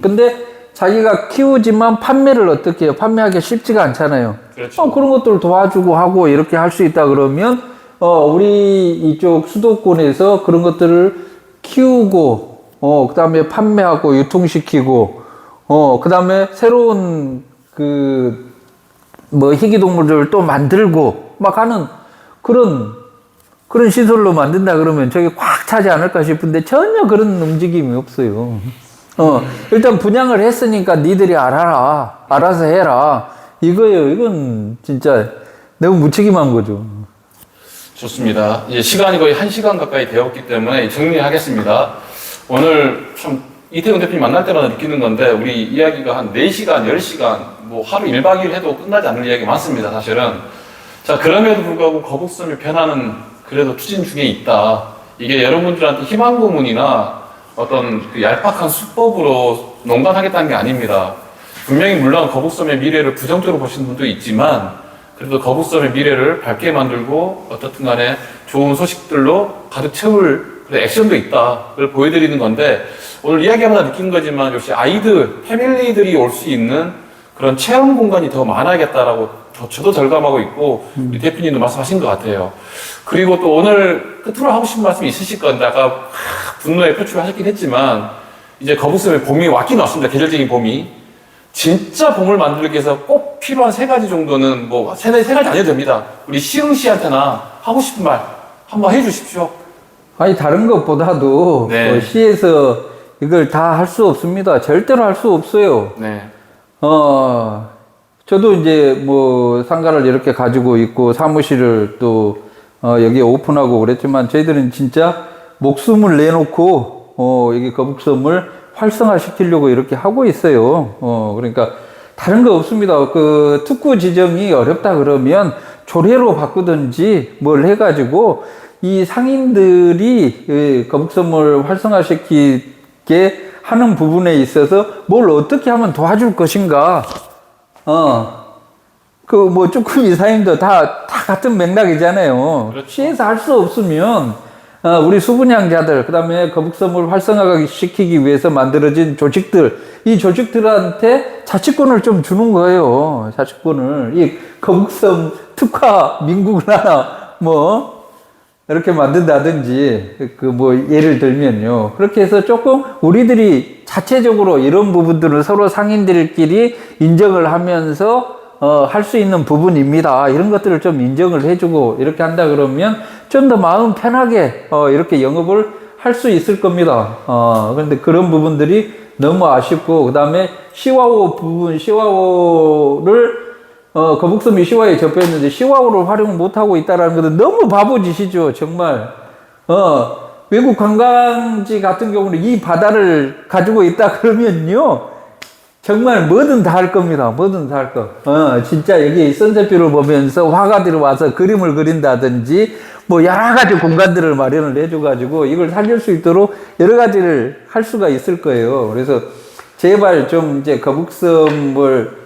근데 자기가 키우지만 판매를 어떻게 해요? 판매하기 쉽지가 않잖아요. 그렇죠. 그런 것들을 도와주고 하고 이렇게 할 수 있다 그러면, 우리 이쪽 수도권에서 그런 것들을 키우고, 그 다음에 판매하고 유통시키고, 그 다음에 새로운 희귀동물들을 또 만들고, 막 하는 그런 시설로 만든다 그러면 저게 꽉 차지 않을까 싶은데 전혀 그런 움직임이 없어요. 일단 분양을 했으니까 니들이 알아서 해라. 이거예요. 이건 진짜 너무 무책임한 거죠. 좋습니다. 이제 시간이 거의 1시간 가까이 되었기 때문에 정리하겠습니다. 오늘 참 이태근 대표님 만날 때마다 느끼는 건데 우리 이야기가 한 4시간, 10시간, 하루 1박 2일 해도 끝나지 않을 이야기 많습니다. 사실은. 자, 그럼에도 불구하고 거북섬의 변화는 그래도 추진 중에 있다. 이게 여러분들한테 희망 고문이나 어떤 얄팍한 수법으로 농담하겠다는 게 아닙니다. 분명히 물론 거북섬의 미래를 부정적으로 보시는 분도 있지만 그래도 거북섬의 미래를 밝게 만들고 어떻든 간에 좋은 소식들로 가득 채울 액션도 있다. 그걸 보여드리는 건데 오늘 이야기하면서 느낀 거지만 역시 패밀리들이 올 수 있는 그런 체험 공간이 더 많아야겠다라고 저도 절감하고 있고 우리 대표님도 말씀하신 것 같아요. 그리고 또 오늘 끝으로 하고 싶은 말씀이 있으실 건데 아까 분노에 표출을 하셨긴 했지만 이제 거북섬의 봄이 왔긴 왔습니다. 계절적인 봄이. 진짜 봄을 만들기 위해서 꼭 필요한 3가지 정도는 세 가지 아니어도 됩니다. 우리 시흥 씨한테나 하고 싶은 말 한번 해주십시오. 다른 것보다도 네. 시에서 이걸 다 할 수 없습니다. 절대로 할 수 없어요. 네. 저도 이제 상가를 이렇게 가지고 있고 사무실을 또 여기 오픈하고 그랬지만 저희들은 진짜 목숨을 내놓고 여기 거북섬을 활성화시키려고 이렇게 하고 있어요. 그러니까 다른 거 없습니다. 특구 지정이 어렵다 그러면 조례로 바꾸든지 뭘 해가지고 이 상인들이 거북섬을 활성화시키게 하는 부분에 있어서 뭘 어떻게 하면 도와줄 것인가. 그 뭐 쭈꾸미 사임도 다 같은 맥락이잖아요. 그렇죠. 시에서 할 수 없으면 우리 수분양자들, 그다음에 거북섬을 활성화시키기 위해서 만들어진 조직들, 이 조직들한테 자치권을 좀 주는 거예요. 자치권을. 이 거북섬 특화 민국을 하나 뭐 이렇게 만든다든지, 그 뭐 예를 들면요. 그렇게 해서 조금 우리들이 자체적으로 이런 부분들을 서로 상인들끼리 인정을 하면서 할 수 있는 부분입니다. 이런 것들을 좀 인정을 해주고 이렇게 한다 그러면 좀 더 마음 편하게 이렇게 영업을 할 수 있을 겁니다. 그런데 그런 부분들이 너무 아쉽고, 그 다음에 시와호 부분, 시와호를 거북섬이 시와호에 접했는데 시와호를 활용 못하고 있다는 것은 너무 바보짓이죠. 정말 외국 관광지 같은 경우는 이 바다를 가지고 있다 그러면요, 정말 뭐든 다 할 겁니다. 뭐든 다 할 거. 진짜 여기 선셋뷰를 보면서 화가들이 와서 그림을 그린다든지, 뭐 여러 가지 공간들을 마련을 해줘가지고 이걸 살릴 수 있도록 여러 가지를 할 수가 있을 거예요. 그래서 제발 좀 이제 거북섬을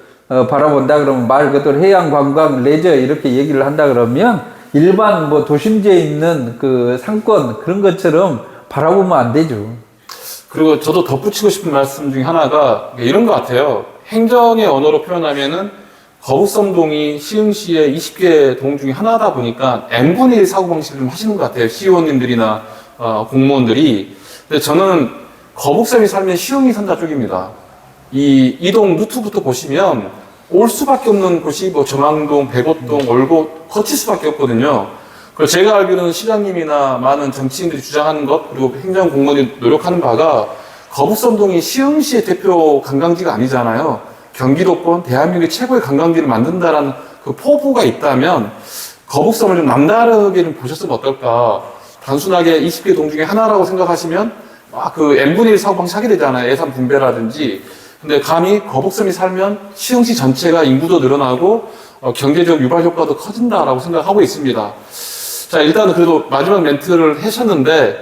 바라본다 그러면 말 그대로 해양 관광, 레저 이렇게 얘기를 한다 그러면 일반 뭐 도심지에 있는 그 상권 그런 것처럼 바라보면 안 되죠. 그리고 저도 덧붙이고 싶은 말씀 중에 하나가 이런 것 같아요. 행정의 언어로 표현하면은 거북섬동이 시흥시의 20개 동 중에 하나다 보니까 n분의 1 사고방식을 좀 하시는 것 같아요. 시의원님들이나 공무원들이. 근데 저는 거북섬이 살면 시흥이 산다 쪽입니다. 이동 루트부터 보시면 올 수밖에 없는 곳이 뭐 정왕동, 백오동, 월곶 거칠 수밖에 없거든요. 그리고 제가 알기로는 시장님이나 많은 정치인들이 주장하는 것, 그리고 행정공무원이 노력하는 바가 거북섬동이 시흥시의 대표 관광지가 아니잖아요. 경기도권, 대한민국의 최고의 관광지를 만든다라는 그 포부가 있다면 거북섬을 좀 남다르게 좀 보셨으면 어떨까. 단순하게 20개 동 중에 하나라고 생각하시면 그 n분의 1 사고방식 하게 되잖아요. 예산 분배라든지. 근데 감히 거북섬이 살면 시흥시 전체가 인구도 늘어나고 경제적 유발 효과도 커진다라고 생각하고 있습니다. 자, 일단은 그래도 마지막 멘트를 하셨는데,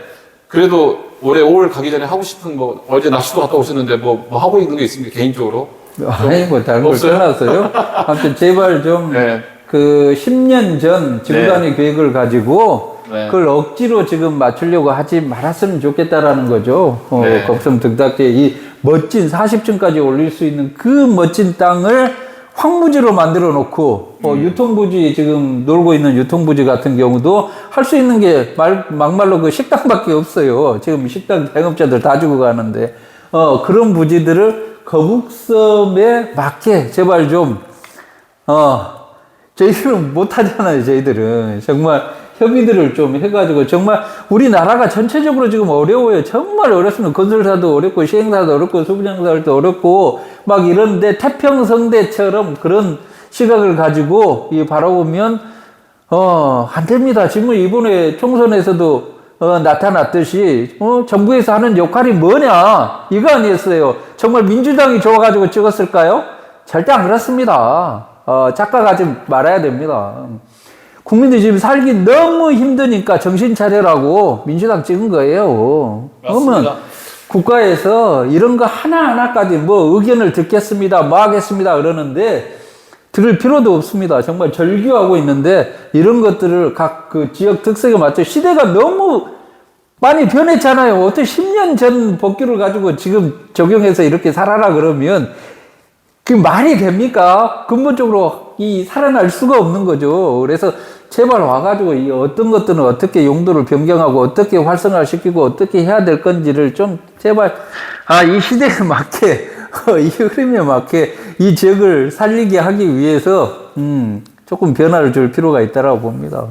그래도 올해 5월 가기 전에 하고 싶은 뭐, 어제 낚시도 갔다 오셨는데 뭐 하고 있는 게 있습니까, 개인적으로? 아니, 뭐 다른 걸 떠나서요. 아무튼 제발 좀 네. 그 10년 전 지구단위 계획을 가지고 네. 그걸 억지로 지금 맞추려고 하지 말았으면 좋겠다라는 거죠. 네. 거북섬 등딱지에 이 멋진 40층까지 올릴 수 있는 그 멋진 땅을 황무지로 만들어 놓고, 유통부지, 지금 놀고 있는 유통부지 같은 경우도 할 수 있는 게 막말로 그 식당밖에 없어요. 지금 식당 자영업자들 다 주고 가는데, 그런 부지들을 거북섬에 맞게 제발 좀, 저희들은 못하잖아요, 저희들은. 정말 협의들을 좀 해가지고, 정말 우리나라가 전체적으로 지금 어려워요. 정말 어렵습니다. 건설사도 어렵고, 시행사도 어렵고, 수분양사도 어렵고, 막 이런데 태평성대처럼 그런 시각을 가지고 바라보면, 안 됩니다. 지금 이번에 총선에서도 나타났듯이, 정부에서 하는 역할이 뭐냐? 이거 아니었어요. 정말 민주당이 좋아가지고 찍었을까요? 절대 안 그렇습니다. 착각하지 말아야 됩니다. 국민들이 지금 살기 너무 힘드니까 정신 차려라고 민주당 찍은 거예요. 그러면 국가에서 이런 거 하나하나까지 뭐 의견을 듣겠습니다, 뭐 하겠습니다 그러는데 들을 필요도 없습니다. 정말 절규하고 있는데 이런 것들을 각 그 지역 특색에 맞춰, 시대가 너무 많이 변했잖아요. 어떻게 10년 전 법규를 가지고 지금 적용해서 이렇게 살아라 그러면 그 말이 됩니까? 근본적으로 살아날 수가 없는 거죠. 그래서 제발 와가지고 이 어떤 것들은 어떻게 용도를 변경하고 어떻게 활성화시키고 어떻게 해야 될 건지를 좀 제발 이 시대에 맞게 이 흐름에 맞게 이 지역을 살리게 하기 위해서 조금 변화를 줄 필요가 있다고 봅니다.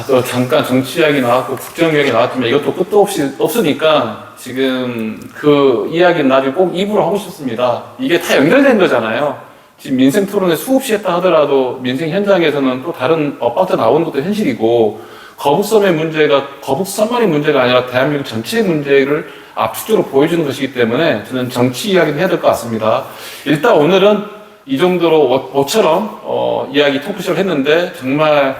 또 잠깐 정치 이야기 나왔고 국정 이야기 나왔지만 이것도 끝도 없이 없으니까 지금 그 이야기는 나중에 꼭 입으로 하고 싶습니다. 이게 다 연결된 거잖아요. 지금 민생 토론에 수없이 했다 하더라도 민생 현장에서는 또 다른 엇박자 나오는 것도 현실이고, 거북섬의 문제가 거북섬만의 문제가 아니라 대한민국 전체의 문제를 압축적으로 보여주는 것이기 때문에 저는 정치 이야기는 해야 될 것 같습니다. 일단 오늘은 이 정도로 모처럼 이야기 토크쇼를 했는데 정말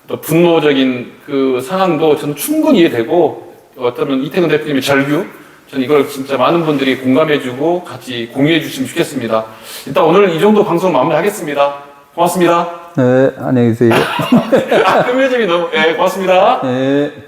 또 분노적인 그 상황도 저는 충분히 이해되고, 어쩌면 이태근 대표님의 절규, 저는 이걸 진짜 많은 분들이 공감해주고 같이 공유해 주시면 좋겠습니다. 일단 오늘 이 정도 방송 마무리하겠습니다. 고맙습니다. 네, 안녕히 계세요. 끝맺음이 너무, 고맙습니다. 네.